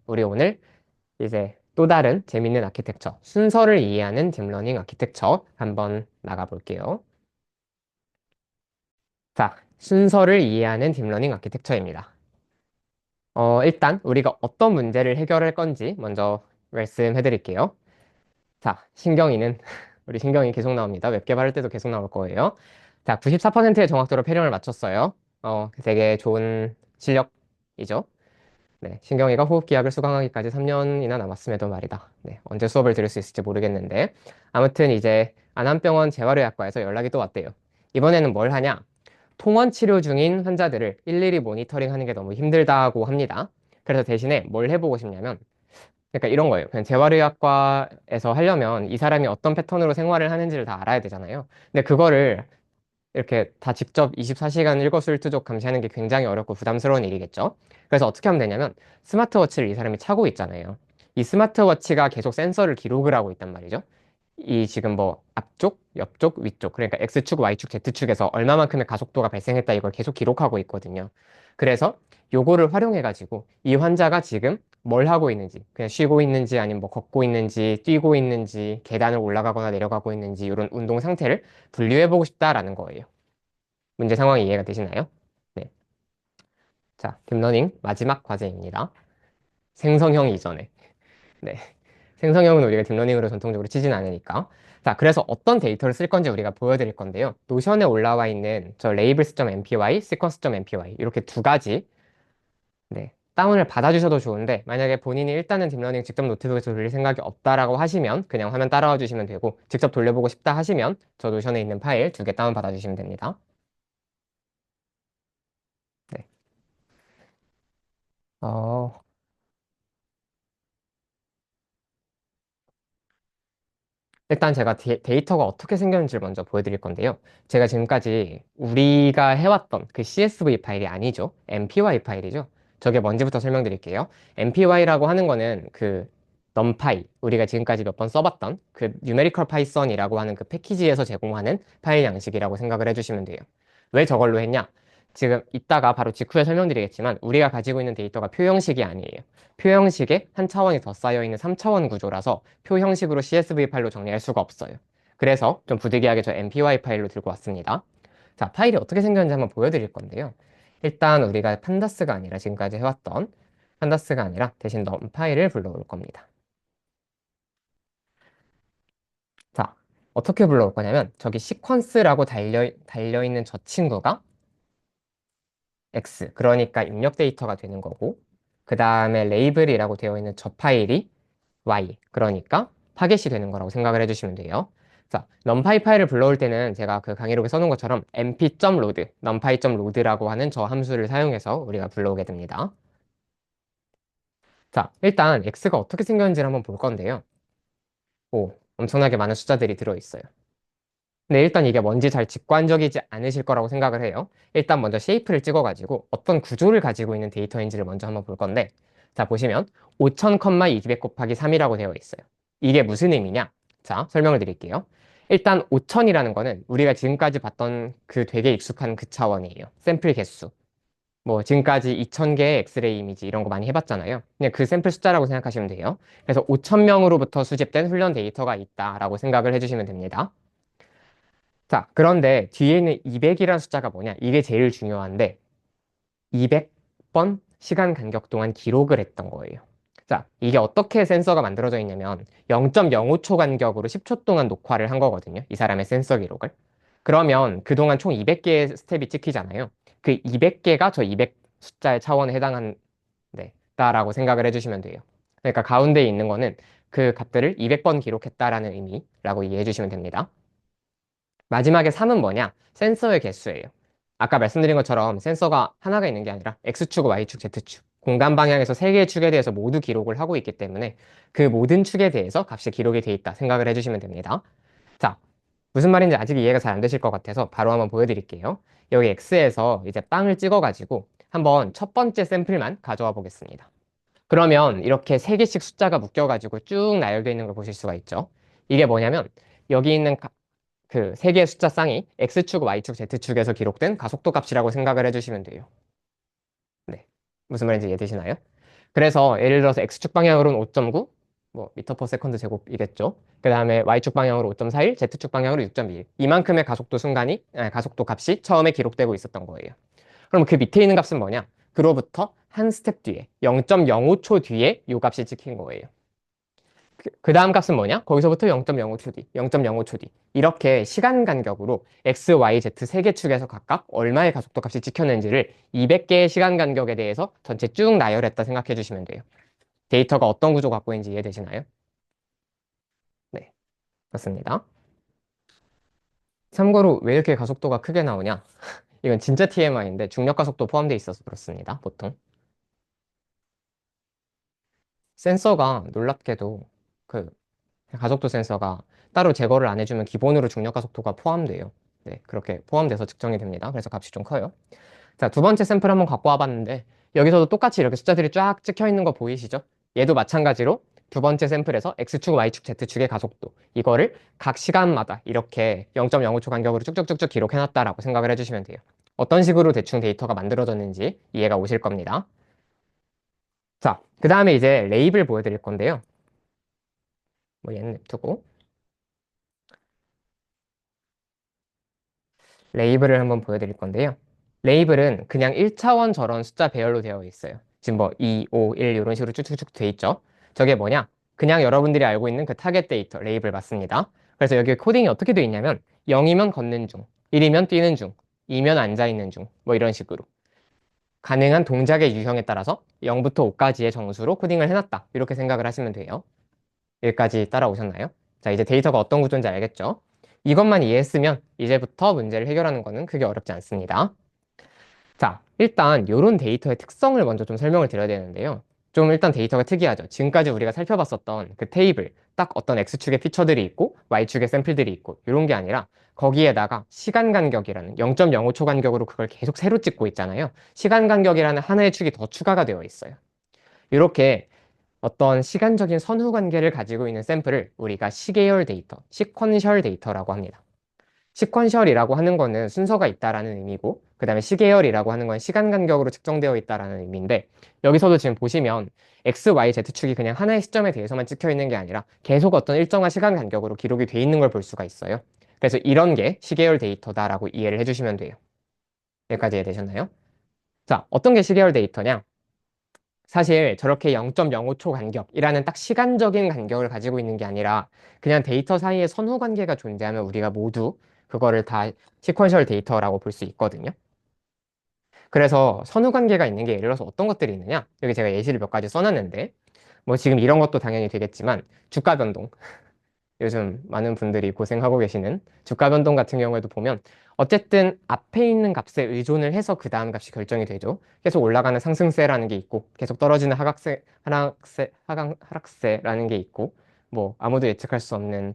우리 오늘 이제 또 다른 재밌는 아키텍처, 순서를 이해하는 딥러닝 아키텍처 한번 나가볼게요. 자, 순서를 이해하는 딥러닝 아키텍처입니다. 일단 우리가 어떤 문제를 해결할 건지 먼저 말씀해 드릴게요. 자, 신경이는 우리 신경이 계속 나옵니다. 웹 개발할 때도 계속 나올 거예요. 자, 94%의 정확도로 페령을 맞췄어요. 되게 좋은 실력이죠. 네, 신경이가 호흡기약을 수강하기까지 3년이나 남았음에도 말이다. 네, 언제 수업을 들을 수 있을지 모르겠는데 아무튼 이제 안암병원 재활의학과에서 연락이 또 왔대요. 이번에는 뭘 하냐? 통원 치료 중인 환자들을 일일이 모니터링하는 게 너무 힘들다고 합니다. 그래서 대신에 뭘 해보고 싶냐면 그러니까 이런 거예요. 그냥 재활의학과에서 하려면 이 사람이 어떤 패턴으로 생활을 하는지를 다 알아야 되잖아요. 근데 그거를 이렇게 다 직접 24시간 일거수일투족 감시하는 게 굉장히 어렵고 부담스러운 일이겠죠. 그래서 어떻게 하면 되냐면 스마트워치를 이 사람이 차고 있잖아요. 이 스마트워치가 계속 센서를 기록을 하고 있단 말이죠. 이 지금 뭐 앞쪽, 옆쪽, 위쪽 그러니까 X축, Y축, Z축에서 얼마만큼의 가속도가 발생했다 이걸 계속 기록하고 있거든요. 그래서 요거를 활용해 가지고 이 환자가 지금 뭘 하고 있는지 그냥 쉬고 있는지 아니면 뭐 걷고 있는지 뛰고 있는지 계단을 올라가거나 내려가고 있는지 이런 운동 상태를 분류해 보고 싶다라는 거예요. 문제 상황이 이해가 되시나요? 네. 자, 딥러닝 마지막 과제입니다. 생성형 이전에. 네. 생성형은 우리가 딥러닝으로 전통적으로 치진 않으니까. 자, 그래서 어떤 데이터를 쓸 건지 우리가 보여드릴 건데요. 노션에 올라와 있는 저 labels.mpy, sequence.mpy 이렇게 두 가지 네, 다운을 받아주셔도 좋은데 만약에 본인이 일단은 딥러닝 직접 노트북에서 돌릴 생각이 없다라고 하시면 그냥 화면 따라와 주시면 되고 직접 돌려보고 싶다 하시면 저 노션에 있는 파일 두 개 다운 받아주시면 됩니다. 네. 어, 일단 제가 데이터가 어떻게 생겼는지를 먼저 보여드릴 건데요. 제가 지금까지 우리가 해왔던 그 CSV 파일이 아니죠. MPY 파일이죠. 저게 뭔지부터 설명드릴게요. MPY라고 하는 거는 그 numpy, 우리가 지금까지 몇 번 써봤던 그 numerical python이라고 하는 그 패키지에서 제공하는 파일 양식이라고 생각을 해주시면 돼요. 왜 저걸로 했냐? 지금 이따가 바로 직후에 설명드리겠지만 우리가 가지고 있는 데이터가 표 형식이 아니에요. 표 형식에 한 차원이 더 쌓여있는 3차원 구조라서 표 형식으로 CSV 파일로 정리할 수가 없어요. 그래서 좀 부득이하게 저 MPY 파일로 들고 왔습니다. 자, 파일이 어떻게 생겼는지 한번 보여드릴 건데요. 일단 우리가 판다스가 아니라 지금까지 해왔던 판다스가 아니라 대신 넘 파일을 불러올 겁니다. 자, 어떻게 불러올 거냐면 저기 시퀀스라고 달려있는 저 친구가 X, 그러니까 입력 데이터가 되는 거고 그 다음에 레이블이라고 되어 있는 저 파일이 Y, 그러니까 타겟이 되는 거라고 생각을 해주시면 돼요. 자, numpy 파일을 불러올 때는 제가 그 강의록에 써놓은 것처럼 np.load, numpy.load라고 하는 저 함수를 사용해서 우리가 불러오게 됩니다. 자, 일단 x가 어떻게 생겼는지를 한번 볼 건데요. 오, 엄청나게 많은 숫자들이 들어있어요. 근데 일단 이게 뭔지 잘 직관적이지 않으실 거라고 생각을 해요. 일단 먼저 쉐이프를 찍어가지고 어떤 구조를 가지고 있는 데이터인지를 먼저 한번 볼 건데, 자, 보시면 5000, 200 곱하기 3이라고 되어 있어요. 이게 무슨 의미냐? 자, 설명을 드릴게요. 일단 5000이라는 거는 우리가 지금까지 봤던 그 되게 익숙한 그 차원이에요. 샘플 개수. 뭐 지금까지 2000개의 엑스레이 이미지 이런 거 많이 해봤잖아요. 그냥 그 샘플 숫자라고 생각하시면 돼요. 그래서 5000명으로부터 수집된 훈련 데이터가 있다라고 생각을 해주시면 됩니다. 자, 그런데 뒤에 있는 200이라는 숫자가 뭐냐? 이게 제일 중요한데 200번 시간 간격 동안 기록을 했던 거예요. 자, 이게 어떻게 센서가 만들어져 있냐면 0.05초 간격으로 10초 동안 녹화를 한 거거든요. 이 사람의 센서 기록을. 그러면 그동안 총 200개의 스텝이 찍히잖아요. 그 200개가 저 200 숫자의 차원에 해당한 네, 다라고 생각을 해주시면 돼요. 그러니까 가운데에 있는 거는 그 값들을 200번 기록했다라는 의미라고 이해해 주시면 됩니다. 마지막에 3은 뭐냐? 센서의 개수예요. 아까 말씀드린 것처럼 센서가 하나가 있는 게 아니라 X축, Y축, Z축. 공간 방향에서 3개의 축에 대해서 모두 기록을 하고 있기 때문에 그 모든 축에 대해서 값이 기록이 돼 있다 생각을 해주시면 됩니다. 자, 무슨 말인지 아직 이해가 잘 안 되실 것 같아서 바로 한번 보여드릴게요. 여기 X에서 이제 빵을 찍어가지고 한번 첫 번째 샘플만 가져와 보겠습니다. 그러면 이렇게 3개씩 숫자가 묶여가지고 쭉 나열되어 있는 걸 보실 수가 있죠. 이게 뭐냐면 여기 있는 그 세 개의 숫자 쌍이 X축, Y축, Z축에서 기록된 가속도 값이라고 생각을 해주시면 돼요. 네. 무슨 말인지 이해되시나요? 그래서 예를 들어서 x축 방향으로는 5.9, 뭐 미터 퍼 세컨드 제곱이겠죠. 그 다음에 y축 방향으로 5.41, z축 방향으로 6.21. 이만큼의 가속도 순간이, 가속도 값이 처음에 기록되고 있었던 거예요. 그럼 그 밑에 있는 값은 뭐냐? 그로부터 한 스텝 뒤에 0.05초 뒤에 이 값이 찍힌 거예요. 그 다음 값은 뭐냐? 거기서부터 0.05초 뒤, 0.05초 뒤. 이렇게 시간 간격으로 x, y, z 세 개 축에서 각각 얼마의 가속도 값이 찍혔는지를 200개의 시간 간격에 대해서 전체 쭉 나열했다 생각해 주시면 돼요. 데이터가 어떤 구조 갖고 있는지 이해되시나요? 네, 그렇습니다. 참고로 왜 이렇게 가속도가 크게 나오냐? 이건 진짜 TMI인데 중력 가속도 포함되어 있어서 그렇습니다. 보통. 센서가 놀랍게도 그 가속도 센서가 따로 제거를 안 해주면 기본으로 중력 가속도가 포함돼요. 네, 그렇게 포함돼서 측정이 됩니다. 그래서 값이 좀 커요. 자, 두 번째 샘플 한번 갖고 와봤는데 여기서도 똑같이 이렇게 숫자들이 쫙 찍혀 있는 거 보이시죠? 얘도 마찬가지로 두 번째 샘플에서 X축, Y축, Z축의 가속도 이거를 각 시간마다 이렇게 0.05초 간격으로 쭉쭉쭉쭉 기록해놨다라고 생각을 해주시면 돼요. 어떤 식으로 대충 데이터가 만들어졌는지 이해가 오실 겁니다. 자, 그 다음에 이제 레이블 보여드릴 건데요. 뭐 얘는 냅두고 레이블을 한번 보여드릴 건데요. 레이블은 그냥 1차원 저런 숫자 배열로 되어 있어요. 지금 뭐 2, 5, 1 이런 식으로 쭉쭉쭉 돼 있죠. 저게 뭐냐? 그냥 여러분들이 알고 있는 그 타겟 데이터 레이블 맞습니다. 그래서 여기 코딩이 어떻게 돼 있냐면 0이면 걷는 중, 1이면 뛰는 중, 2면 앉아 있는 중, 뭐 이런 식으로 가능한 동작의 유형에 따라서 0부터 5까지의 정수로 코딩을 해놨다. 이렇게 생각을 하시면 돼요. 여기까지 따라오셨나요? 자, 이제 데이터가 어떤 구조인지 알겠죠? 이것만 이해했으면 이제부터 문제를 해결하는 거는 크게 어렵지 않습니다. 자, 일단 이런 데이터의 특성을 먼저 좀 설명을 드려야 되는데요. 좀 일단 데이터가 특이하죠. 지금까지 우리가 살펴봤었던 그 테이블, 딱 어떤 X축의 피처들이 있고 Y축의 샘플들이 있고 이런 게 아니라 거기에다가 시간 간격이라는 0.05초 간격으로 그걸 계속 새로 찍고 있잖아요. 시간 간격이라는 하나의 축이 더 추가가 되어 있어요. 이렇게 어떤 시간적인 선후 관계를 가지고 있는 샘플을 우리가 시계열 데이터, 시퀀셜 데이터라고 합니다. 시퀀셜이라고 하는 거는 순서가 있다라는 의미고, 그 다음에 시계열이라고 하는 건 시간 간격으로 측정되어 있다라는 의미인데, 여기서도 지금 보시면 X, Y, Z축이 그냥 하나의 시점에 대해서만 찍혀 있는 게 아니라 계속 어떤 일정한 시간 간격으로 기록이 돼 있는 걸 볼 수가 있어요. 그래서 이런 게 시계열 데이터다라고 이해를 해주시면 돼요. 여기까지 이해되셨나요? 자, 어떤 게 시계열 데이터냐? 사실 저렇게 0.05초 간격이라는 딱 시간적인 간격을 가지고 있는 게 아니라 그냥 데이터 사이에 선후 관계가 존재하면 우리가 모두 그거를 다 시퀀셜 데이터라고 볼 수 있거든요. 그래서 선후 관계가 있는 게 예를 들어서 어떤 것들이 있느냐? 여기 제가 예시를 몇 가지 써놨는데 뭐 지금 이런 것도 당연히 되겠지만 주가 변동, 요즘 많은 분들이 고생하고 계시는 주가 변동 같은 경우에도 보면 어쨌든 앞에 있는 값에 의존을 해서 그 다음 값이 결정이 되죠. 계속 올라가는 상승세라는 게 있고 계속 떨어지는 하락세라는 게 있고 뭐 아무도 예측할 수 없는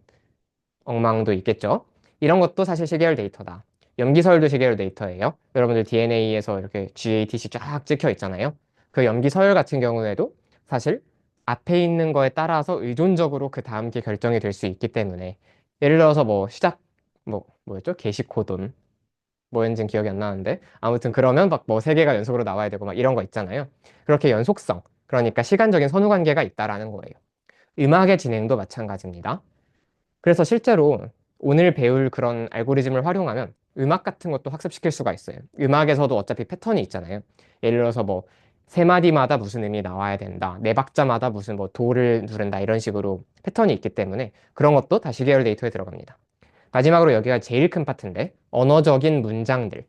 엉망도 있겠죠. 이런 것도 사실 시계열 데이터다. 염기서열도 시계열 데이터예요. 여러분들 DNA에서 이렇게 GATC 쫙 찍혀 있잖아요. 그 염기서열 같은 경우에도 사실 앞에 있는 거에 따라서 의존적으로 그 다음 게 결정이 될 수 있기 때문에 예를 들어서 뭐 시작 뭐였죠? 게시코돈 뭐였는지는 기억이 안 나는데 아무튼 그러면 막 뭐 세 개가 연속으로 나와야 되고 막 이런 거 있잖아요. 그렇게 연속성 그러니까 시간적인 선후 관계가 있다라는 거예요. 음악의 진행도 마찬가지입니다. 그래서 실제로 오늘 배울 그런 알고리즘을 활용하면 음악 같은 것도 학습시킬 수가 있어요. 음악에서도 어차피 패턴이 있잖아요. 예를 들어서 뭐 세 마디마다 무슨 음이 나와야 된다. 네 박자마다 무슨 뭐 도를 누른다. 이런 식으로 패턴이 있기 때문에 그런 것도 다시 계열 데이터에 들어갑니다. 마지막으로 여기가 제일 큰 파트인데 언어적인 문장들.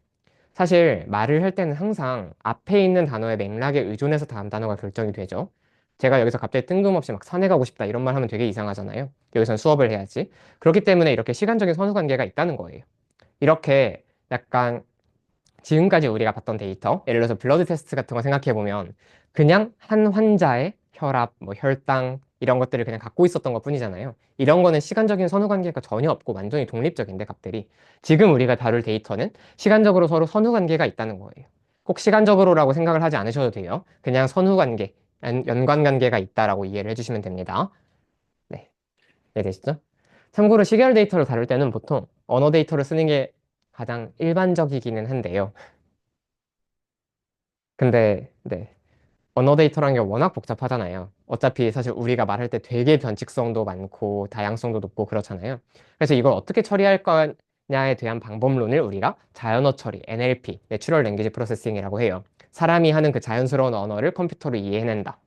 사실 말을 할 때는 항상 앞에 있는 단어의 맥락에 의존해서 다음 단어가 결정이 되죠. 제가 여기서 갑자기 뜬금없이 막 산에 가고 싶다 이런 말 하면 되게 이상하잖아요. 여기선 수업을 해야지. 그렇기 때문에 이렇게 시간적인 선후 관계가 있다는 거예요. 이렇게 약간 지금까지 우리가 봤던 데이터, 예를 들어서 블러드 테스트 같은 거 생각해 보면 그냥 한 환자의 혈압, 뭐 혈당 이런 것들을 그냥 갖고 있었던 것 뿐이잖아요. 이런 거는 시간적인 선후 관계가 전혀 없고 완전히 독립적인데 값들이 지금 우리가 다룰 데이터는 시간적으로 서로 선후 관계가 있다는 거예요. 꼭 시간적으로라고 생각을 하지 않으셔도 돼요. 그냥 선후 관계, 연관 관계가 있다라고 이해를 해주시면 됩니다. 네, 이해되시죠? 참고로 시계열 데이터를 다룰 때는 보통 언어 데이터를 쓰는 게 가장 일반적이기는 한데요. 근데 네. 언어 데이터라는 게 워낙 복잡하잖아요. 어차피 사실 우리가 말할 때 되게 변칙성도 많고 다양성도 높고 그렇잖아요. 그래서 이걸 어떻게 처리할 거냐에 대한 방법론을 우리가 자연어 처리, NLP, 내추럴 랭귀지 프로세싱이라고 해요. 사람이 하는 그 자연스러운 언어를 컴퓨터로 이해해낸다.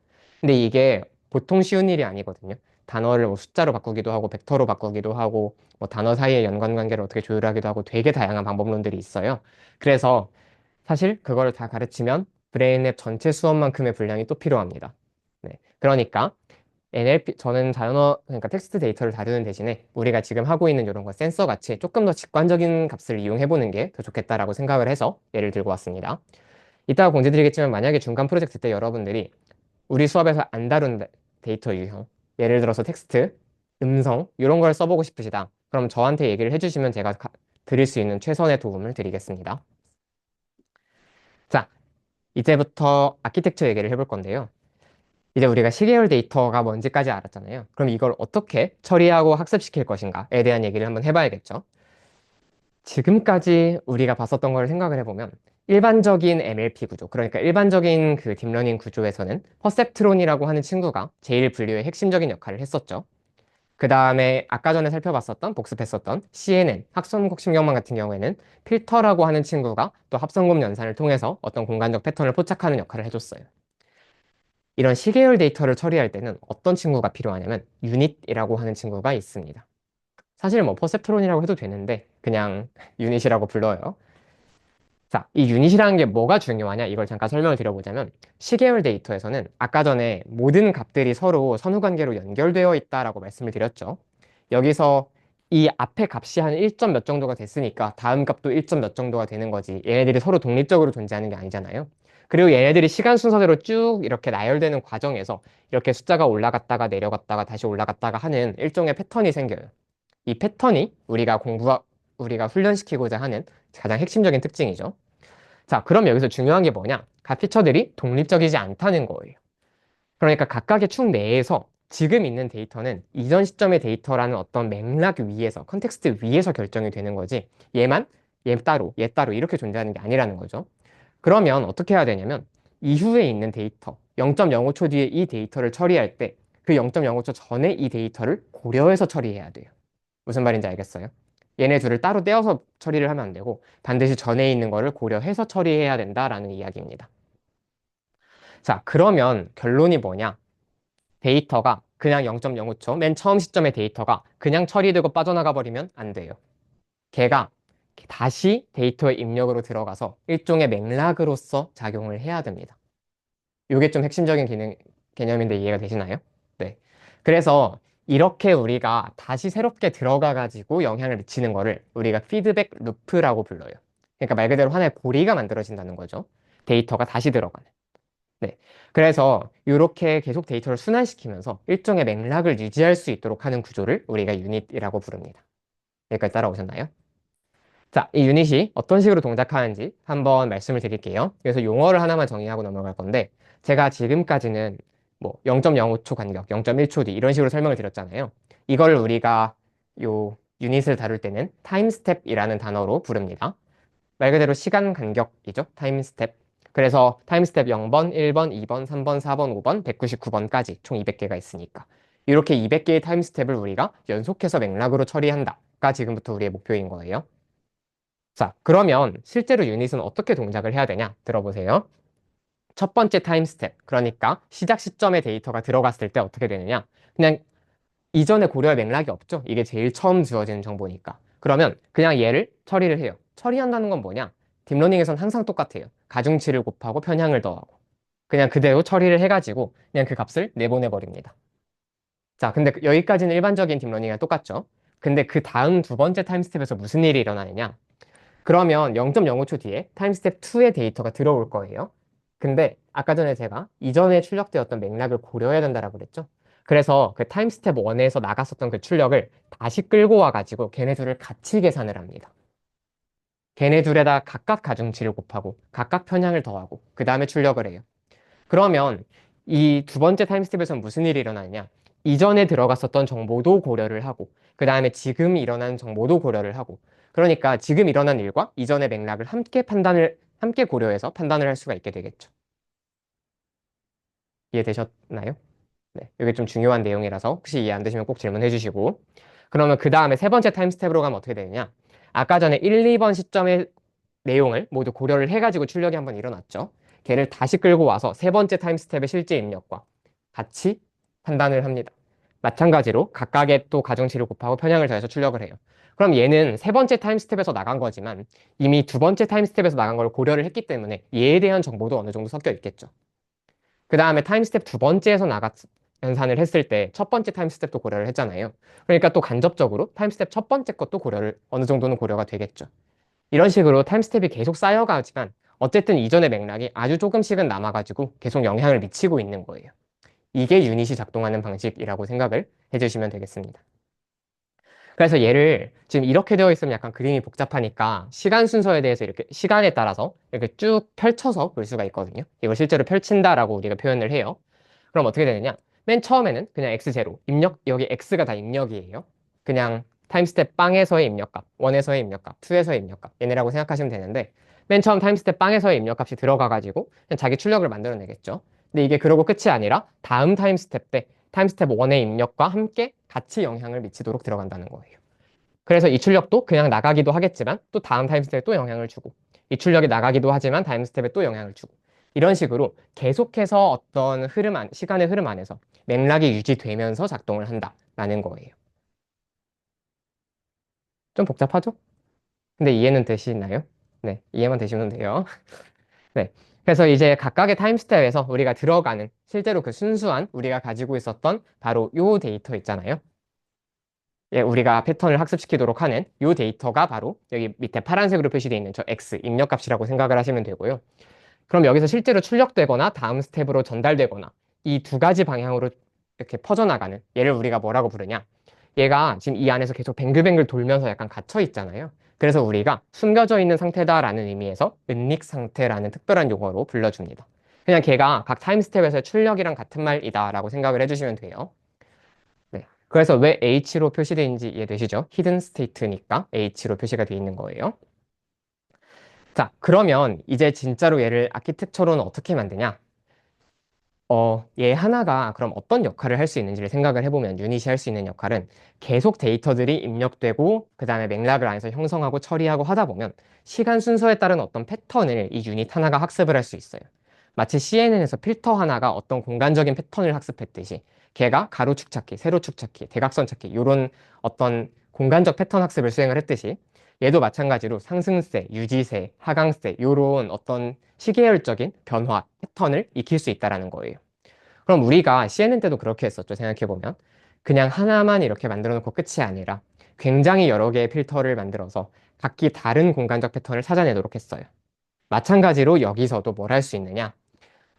근데 이게 보통 쉬운 일이 아니거든요. 단어를 뭐 숫자로 바꾸기도 하고 벡터로 바꾸기도 하고 뭐 단어 사이의 연관관계를 어떻게 조율하기도 하고 되게 다양한 방법론들이 있어요. 그래서 사실 그걸 다 가르치면 브레인앱 전체 수업만큼의 분량이 또 필요합니다. 네. 그러니까 NLP, 저는 자연어, 그러니까 텍스트 데이터를 다루는 대신에 우리가 지금 하고 있는 이런 거 센서 같이 조금 더 직관적인 값을 이용해 보는 게 더 좋겠다라고 생각을 해서 예를 들고 왔습니다. 이따가 공지드리겠지만 만약에 중간 프로젝트 때 여러분들이 우리 수업에서 안 다룬 데이터 유형, 예를 들어서 텍스트, 음성 이런 걸 써보고 싶으시다. 그럼 저한테 얘기를 해주시면 제가 드릴 수 있는 최선의 도움을 드리겠습니다. 자, 이제부터 아키텍처 얘기를 해볼 건데요. 이제 우리가 시계열 데이터가 뭔지까지 알았잖아요. 그럼 이걸 어떻게 처리하고 학습시킬 것인가에 대한 얘기를 한번 해봐야겠죠. 지금까지 우리가 봤었던 걸 생각을 해보면 일반적인 MLP 구조, 그러니까 일반적인 그 딥러닝 구조에서는 퍼셉트론이라고 하는 친구가 제일 분류의 핵심적인 역할을 했었죠. 그 다음에 아까 전에 살펴봤었던, 복습했었던 CNN, 합성곱 신경망 같은 경우에는 필터라고 하는 친구가 또 합성곱 연산을 통해서 어떤 공간적 패턴을 포착하는 역할을 해줬어요. 이런 시계열 데이터를 처리할 때는 어떤 친구가 필요하냐면 유닛이라고 하는 친구가 있습니다. 사실 뭐 퍼셉트론이라고 해도 되는데 그냥 유닛이라고 불러요. 자, 이 유닛이라는 게 뭐가 중요하냐 이걸 잠깐 설명을 드려보자면 시계열 데이터에서는 아까 전에 모든 값들이 서로 선후관계로 연결되어 있다라고 말씀을 드렸죠. 여기서 이 앞에 값이 한 1점 몇 정도가 됐으니까 다음 값도 1점 몇 정도가 되는 거지. 얘네들이 서로 독립적으로 존재하는 게 아니잖아요. 그리고 얘네들이 시간 순서대로 쭉 이렇게 나열되는 과정에서 이렇게 숫자가 올라갔다가 내려갔다가 다시 올라갔다가 하는 일종의 패턴이 생겨요. 이 패턴이 우리가 훈련시키고자 하는 가장 핵심적인 특징이죠. 자, 그럼 여기서 중요한 게 뭐냐? 각 피처들이 독립적이지 않다는 거예요. 그러니까 각각의 축 내에서 지금 있는 데이터는 이전 시점의 데이터라는 어떤 맥락 위에서, 컨텍스트 위에서 결정이 되는 거지, 얘만, 얘 따로 이렇게 존재하는 게 아니라는 거죠. 그러면 어떻게 해야 되냐면, 이후에 있는 데이터, 0.05초 뒤에 이 데이터를 처리할 때, 그 0.05초 전에 이 데이터를 고려해서 처리해야 돼요. 무슨 말인지 알겠어요? 얘네 둘을 따로 떼어서 처리를 하면 안 되고 반드시 전에 있는 거를 고려해서 처리해야 된다라는 이야기입니다. 자, 그러면 결론이 뭐냐? 데이터가 그냥 0.05초, 맨 처음 시점의 데이터가 그냥 처리되고 빠져나가 버리면 안 돼요. 걔가 다시 데이터의 입력으로 들어가서 일종의 맥락으로서 작용을 해야 됩니다. 이게 좀 핵심적인 개념인데 이해가 되시나요? 네. 그래서 이렇게 우리가 다시 새롭게 들어가 가지고 영향을 미치는 거를 우리가 피드백 루프라고 불러요. 그러니까 말 그대로 하나의 고리가 만들어진다는 거죠. 데이터가 다시 들어가는. 네. 그래서 이렇게 계속 데이터를 순환시키면서 일종의 맥락을 유지할 수 있도록 하는 구조를 우리가 유닛이라고 부릅니다. 여기까지 따라오셨나요? 자, 이 유닛이 어떤 식으로 동작하는지 한번 말씀을 드릴게요. 그래서 용어를 하나만 정의하고 넘어갈 건데, 제가 지금까지는 뭐 0.05초 간격, 0.1초 뒤 이런 식으로 설명을 드렸잖아요. 이걸 우리가 요 유닛을 다룰 때는 타임 스텝이라는 단어로 부릅니다. 말 그대로 시간 간격이죠. 타임 스텝. 그래서 타임 스텝 0번, 1번, 2번, 3번, 4번, 5번, 199번까지 총 200개가 있으니까. 이렇게 200개의 타임 스텝을 우리가 연속해서 맥락으로 처리한다가 지금부터 우리의 목표인 거예요. 자, 그러면 실제로 유닛은 어떻게 동작을 해야 되냐? 들어보세요. 첫 번째 타임 스텝, 그러니까 시작 시점에 데이터가 들어갔을 때 어떻게 되느냐? 그냥 이전에 고려할 맥락이 없죠? 이게 제일 처음 주어지는 정보니까. 그러면 그냥 얘를 처리를 해요. 처리한다는 건 뭐냐? 딥러닝에선 항상 똑같아요. 가중치를 곱하고 편향을 더하고. 그냥 그대로 처리를 해가지고 그냥 그 값을 내보내버립니다. 자, 근데 여기까지는 일반적인 딥러닝이랑 똑같죠? 근데 그 다음 두 번째 타임 스텝에서 무슨 일이 일어나느냐? 그러면 0.05초 뒤에 타임 스텝 2의 데이터가 들어올 거예요. 근데 아까 전에 제가 이전에 출력되었던 맥락을 고려해야 된다라고 그랬죠. 그래서 그 타임 스텝 1에서 나갔었던 그 출력을 다시 끌고 와가지고 걔네 둘을 같이 계산을 합니다. 걔네 둘에다 각각 가중치를 곱하고 각각 편향을 더하고 그 다음에 출력을 해요. 그러면 이 두 번째 타임 스텝에서는 무슨 일이 일어나느냐? 이전에 들어갔었던 정보도 고려를 하고, 그 다음에 지금 일어난 정보도 고려를 하고, 그러니까 지금 일어난 일과 이전의 맥락을 함께 고려해서 판단을 할 수가 있게 되겠죠. 이해되셨나요? 네, 이게 좀 중요한 내용이라서 혹시 이해 안 되시면 꼭 질문해 주시고. 그러면 그 다음에 세 번째 타임 스텝으로 가면 어떻게 되느냐? 아까 전에 1, 2번 시점의 내용을 모두 고려를 해가지고 출력이 한번 일어났죠. 걔를 다시 끌고 와서 세 번째 타임 스텝의 실제 입력과 같이 판단을 합니다. 마찬가지로 각각의 또 가중치를 곱하고 편향을 더해서 출력을 해요. 그럼 얘는 세 번째 타임 스텝에서 나간 거지만 이미 두 번째 타임 스텝에서 나간 걸 고려를 했기 때문에 얘에 대한 정보도 어느 정도 섞여 있겠죠. 그 다음에 타임 스텝 두 번째에서 연산을 했을 때 첫 번째 타임 스텝도 고려를 했잖아요. 그러니까 또 간접적으로 타임 스텝 첫 번째 것도 고려를 어느 정도는 고려가 되겠죠. 이런 식으로 타임 스텝이 계속 쌓여가지만 어쨌든 이전의 맥락이 아주 조금씩은 남아가지고 계속 영향을 미치고 있는 거예요. 이게 유닛이 작동하는 방식이라고 생각을 해주시면 되겠습니다. 그래서 얘를 지금 이렇게 되어 있으면 약간 그림이 복잡하니까 시간 순서에 대해서 이렇게 시간에 따라서 이렇게 쭉 펼쳐서 볼 수가 있거든요. 이걸 실제로 펼친다라고 우리가 표현을 해요. 그럼 어떻게 되느냐? 맨 처음에는 그냥 x0, 입력, 여기 x가 다 입력이에요. 그냥 타임스텝 빵에서의 입력값, 1에서의 입력값, 2에서의 입력값, 얘네라고 생각하시면 되는데 맨 처음 타임스텝 빵에서의 입력값이 들어가가지고 그냥 자기 출력을 만들어내겠죠. 근데 이게 그러고 끝이 아니라 다음 타임스텝 때 타임스텝 1의 입력과 함께 같이 영향을 미치도록 들어간다는 거예요. 그래서 이 출력도 그냥 나가기도 하겠지만 또 다음 타임스텝에 또 영향을 주고 이 출력이 나가기도 하지만 다음 스텝에 또 영향을 주고 이런 식으로 계속해서 어떤 시간의 흐름 안에서 맥락이 유지되면서 작동을 한다라는 거예요. 좀 복잡하죠? 근데 이해는 되시나요? 네, 이해만 되시면 돼요. 네. 그래서 이제 각각의 타임 스텝에서 우리가 들어가는 실제로 그 순수한 우리가 가지고 있었던 바로 요 데이터 있잖아요. 예, 우리가 패턴을 학습시키도록 하는 요 데이터가 바로 여기 밑에 파란색으로 표시되어 있는 저 X 입력값이라고 생각을 하시면 되고요. 그럼 여기서 실제로 출력되거나 다음 스텝으로 전달되거나 이 두 가지 방향으로 이렇게 퍼져나가는 얘를 우리가 뭐라고 부르냐? 얘가 지금 이 안에서 계속 뱅글뱅글 돌면서 약간 갇혀 있잖아요. 그래서 우리가 숨겨져 있는 상태다라는 의미에서 은닉 상태라는 특별한 용어로 불러줍니다. 그냥 걔가 각 타임 스텝에서의 출력이랑 같은 말이다라고 생각을 해주시면 돼요. 네. 그래서 왜 H로 표시되는지 이해되시죠? 히든 스테이트니까 H로 표시가 되어 있는 거예요. 자, 그러면 이제 진짜로 얘를 아키텍처로는 어떻게 만드냐? 얘 하나가 그럼 어떤 역할을 할 수 있는지를 생각을 해보면 유닛이 할 수 있는 역할은 계속 데이터들이 입력되고 그 다음에 맥락을 안에서 형성하고 처리하고 하다 보면 시간 순서에 따른 어떤 패턴을 이 유닛 하나가 학습을 할 수 있어요. 마치 CNN에서 필터 하나가 어떤 공간적인 패턴을 학습했듯이 걔가 가로 축 찾기, 세로 축 찾기, 대각선 찾기 이런 어떤 공간적 패턴 학습을 수행을 했듯이 얘도 마찬가지로 상승세, 유지세, 하강세 이런 어떤 시계열적인 변화, 패턴을 익힐 수 있다는 거예요. 그럼 우리가 CNN 때도 그렇게 했었죠. 생각해보면. 그냥 하나만 이렇게 만들어 놓고 끝이 아니라 굉장히 여러 개의 필터를 만들어서 각기 다른 공간적 패턴을 찾아내도록 했어요. 마찬가지로 여기서도 뭘 할 수 있느냐?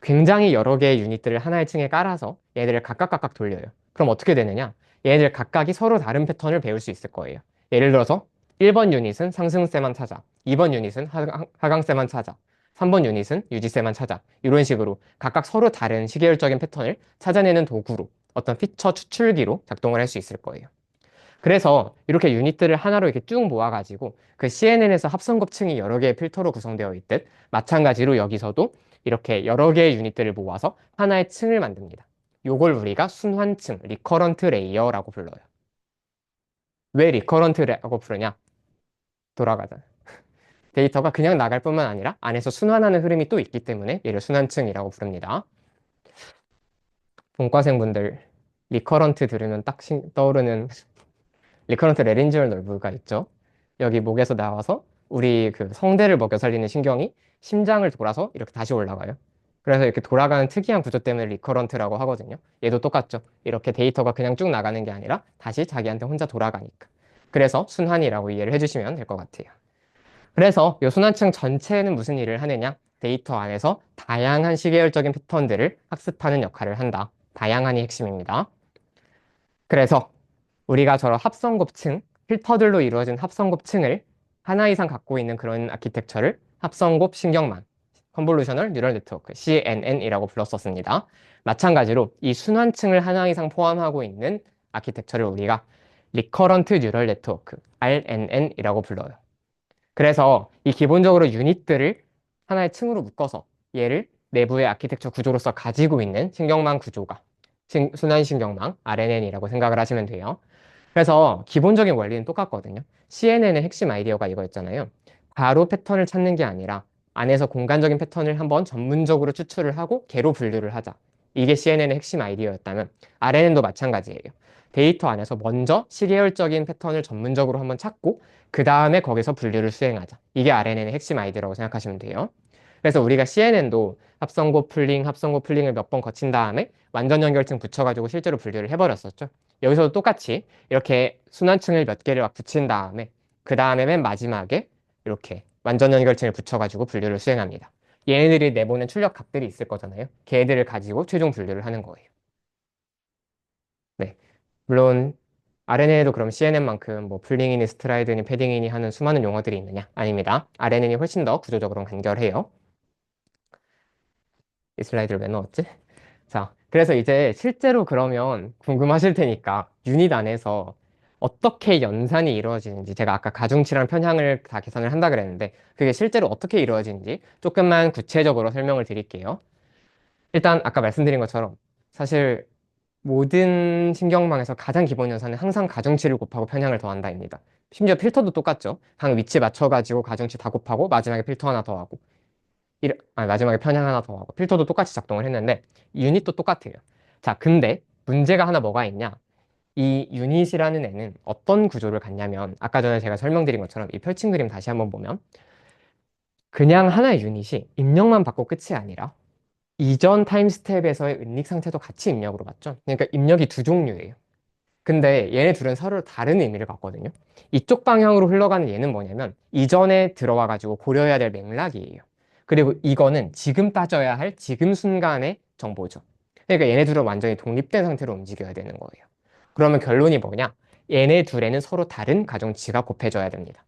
굉장히 여러 개의 유닛들을 하나의 층에 깔아서 얘들을 각각 돌려요. 그럼 어떻게 되느냐? 얘들 각각이 서로 다른 패턴을 배울 수 있을 거예요. 예를 들어서 1번 유닛은 상승세만 찾아, 2번 유닛은 하강세만 찾아, 3번 유닛은 유지세만 찾아. 이런 식으로 각각 서로 다른 시계열적인 패턴을 찾아내는 도구로 어떤 피처 추출기로 작동을 할 수 있을 거예요. 그래서 이렇게 유닛들을 하나로 이렇게 쭉 모아가지고 그 CNN에서 합성곱층이 여러 개의 필터로 구성되어 있듯 마찬가지로 여기서도 이렇게 여러 개의 유닛들을 모아서 하나의 층을 만듭니다. 요걸 우리가 순환층, 리커런트 레이어라고 불러요. 왜 리커런트라고 부르냐? 돌아가자. 데이터가 그냥 나갈 뿐만 아니라 안에서 순환하는 흐름이 또 있기 때문에 얘를 순환층이라고 부릅니다. 본과생분들 리커런트 들으면 딱 떠오르는 리커런트 레린지얼 널브가 있죠. 여기 목에서 나와서 우리 그 성대를 먹여 살리는 신경이 심장을 돌아서 이렇게 다시 올라가요. 그래서 이렇게 돌아가는 특이한 구조 때문에 리커런트라고 하거든요. 얘도 똑같죠. 이렇게 데이터가 그냥 쭉 나가는 게 아니라 다시 자기한테 혼자 돌아가니까. 그래서 순환이라고 이해를 해주시면 될 것 같아요. 그래서 이 순환층 전체는 무슨 일을 하느냐? 데이터 안에서 다양한 시계열적인 패턴들을 학습하는 역할을 한다. 다양한이 핵심입니다. 그래서 우리가 저런 합성곱층, 필터들로 이루어진 합성곱층을 하나 이상 갖고 있는 그런 아키텍처를 합성곱 신경망, 컨볼루셔널 뉴럴 네트워크, CNN이라고 불렀었습니다. 마찬가지로 이 순환층을 하나 이상 포함하고 있는 아키텍처를 우리가 리커런트 뉴럴 네트워크, RNN이라고 불러요. 그래서 이 기본적으로 유닛들을 하나의 층으로 묶어서 얘를 내부의 아키텍처 구조로서 가지고 있는 신경망 구조가 순환신경망, RNN이라고 생각을 하시면 돼요. 그래서 기본적인 원리는 똑같거든요. CNN의 핵심 아이디어가 이거였잖아요. 가로 패턴을 찾는 게 아니라 안에서 공간적인 패턴을 한번 전문적으로 추출을 하고 개로 분류를 하자. 이게 CNN의 핵심 아이디어였다면 RNN도 마찬가지예요. 데이터 안에서 먼저 시계열적인 패턴을 전문적으로 한번 찾고 그 다음에 거기서 분류를 수행하자. 이게 RNN의 핵심 아이디어라고 생각하시면 돼요. 그래서 우리가 CNN도 합성고 풀링을 몇 번 거친 다음에 완전 연결층 붙여가지고 실제로 분류를 해버렸었죠. 여기서도 똑같이 이렇게 순환층을 몇 개를 막 붙인 다음에 그 다음에 맨 마지막에 이렇게 완전 연결층을 붙여가지고 분류를 수행합니다. 얘네들이 내보낸 출력 값들이 있을 거잖아요. 걔들을 가지고 최종 분류를 하는 거예요. 네. 물론 RNN에도 그럼 CNN만큼 뭐 풀링이니 스트라이드니 패딩이니 하는 수많은 용어들이 있느냐? 아닙니다. RNN이 훨씬 더 구조적으로 간결해요. 이 슬라이드를 왜 넣었지? 자, 그래서 이제 실제로 그러면 궁금하실 테니까 유닛 안에서 어떻게 연산이 이루어지는지 제가 아까 가중치랑 편향을 다 계산을 한다 그랬는데 그게 실제로 어떻게 이루어지는지 조금만 구체적으로 설명을 드릴게요. 일단 아까 말씀드린 것처럼 사실 모든 신경망에서 가장 기본 연산은 항상 가중치를 곱하고 편향을 더한다입니다. 심지어 필터도 똑같죠. 각 위치 맞춰가지고 가중치 다 곱하고 마지막에 필터 하나 더하고 마지막에 편향 하나 더 하고 필터도 똑같이 작동을 했는데 유닛도 똑같아요. 자, 근데 문제가 하나 뭐가 있냐? 이 유닛이라는 애는 어떤 구조를 갖냐면 아까 전에 제가 설명드린 것처럼 이 펼친 그림 다시 한번 보면 그냥 하나의 유닛이 입력만 받고 끝이 아니라 이전 타임 스텝에서의 은닉 상태도 같이 입력으로 받죠. 그러니까 입력이 두 종류예요. 근데 얘네 둘은 서로 다른 의미를 갖거든요. 이쪽 방향으로 흘러가는 얘는 뭐냐면 이전에 들어와가지고 고려해야 될 맥락이에요. 그리고 이거는 지금 따져야 할 지금 순간의 정보죠. 그러니까 얘네 둘은 완전히 독립된 상태로 움직여야 되는 거예요. 그러면 결론이 뭐냐? 얘네 둘에는 서로 다른 가중치가 곱해져야 됩니다.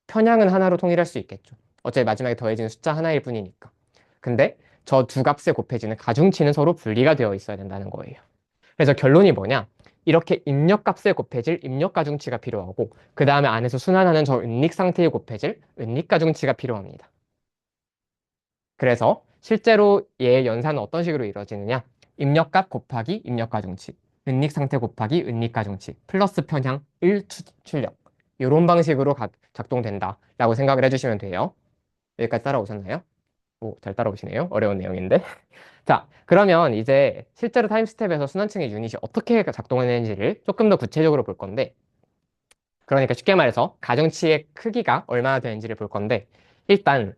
편향은 하나로 통일할 수 있겠죠. 어차피 마지막에 더해지는 숫자 하나일 뿐이니까. 근데 저 두 값에 곱해지는 가중치는 서로 분리가 되어 있어야 된다는 거예요. 그래서 결론이 뭐냐? 이렇게 입력값에 곱해질 입력가중치가 필요하고 그 다음에 안에서 순환하는 저 은닉 상태에 곱해질 은닉가중치가 필요합니다. 그래서 실제로 얘의 연산은 어떤 식으로 이루어지느냐? 입력값 곱하기 입력가중치, 은닉 상태 곱하기 은닉가중치, 플러스 편향 1 출력 이런 방식으로 작동된다라고 생각을 해주시면 돼요. 여기까지 따라오셨나요? 오, 잘 따라오시네요. 어려운 내용인데. 자, 그러면 이제 실제로 타임스텝에서 순환층의 유닛이 어떻게 작동하는지를 조금 더 구체적으로 볼 건데, 그러니까 쉽게 말해서 가중치의 크기가 얼마나 되는지를 볼 건데, 일단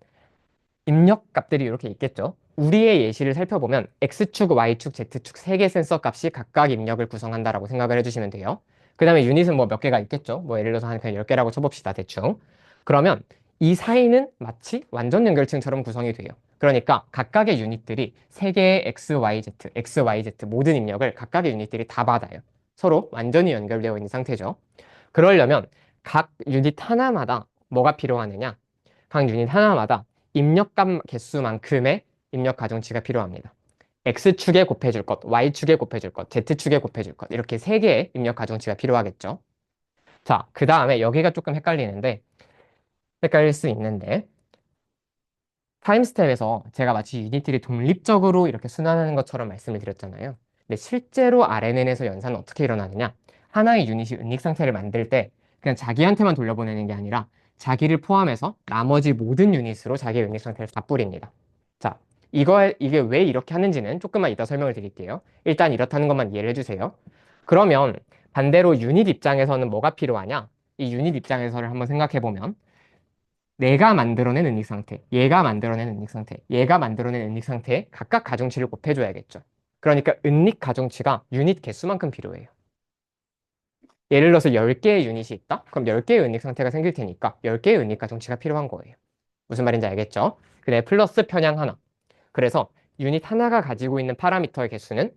입력 값들이 이렇게 있겠죠. 우리의 예시를 살펴보면 X축, Y축, Z축 세 개 센서 값이 각각 입력을 구성한다라고 생각을 해주시면 돼요. 그 다음에 유닛은 뭐 몇 개가 있겠죠. 뭐 예를 들어서 한 그냥 10개라고 쳐봅시다. 대충. 그러면 이 사이는 마치 완전 연결층처럼 구성이 돼요. 그러니까 각각의 유닛들이 세 개의 XYZ 모든 입력을 각각의 유닛들이 다 받아요. 서로 완전히 연결되어 있는 상태죠. 그러려면 각 유닛 하나마다 뭐가 필요하느냐? 각 유닛 하나마다 입력값 개수만큼의 입력 가중치가 필요합니다. X축에 곱해줄 것, Y축에 곱해줄 것, Z축에 곱해줄 것 이렇게 세 개의 입력 가중치가 필요하겠죠. 자, 그 다음에 여기가 조금 헷갈릴 수 있는데 타임스텝에서 제가 마치 유닛들이 독립적으로 이렇게 순환하는 것처럼 말씀을 드렸잖아요. 근데 실제로 RNN에서 연산은 어떻게 일어나느냐? 하나의 유닛이 은닉 상태를 만들 때 그냥 자기한테만 돌려보내는 게 아니라 자기를 포함해서 나머지 모든 유닛으로 자기의 은닉 상태를 다 뿌립니다. 자, 이게 왜 이렇게 하는지는 조금만 이따 설명을 드릴게요. 일단 이렇다는 것만 이해를 해주세요. 그러면 반대로 유닛 입장에서는 뭐가 필요하냐? 이 유닛 입장에서를 한번 생각해보면 내가 만들어낸 은닉 상태, 얘가 만들어낸 은닉 상태, 얘가 만들어낸 은닉 상태에 각각 가중치를 곱해줘야겠죠. 그러니까 은닉 가중치가 유닛 개수만큼 필요해요. 예를 들어서 10개의 유닛이 있다? 그럼 10개의 은닉 상태가 생길 테니까 10개의 은닉 가중치가 필요한 거예요. 무슨 말인지 알겠죠? 그래, 플러스 편향 하나. 그래서 유닛 하나가 가지고 있는 파라미터의 개수는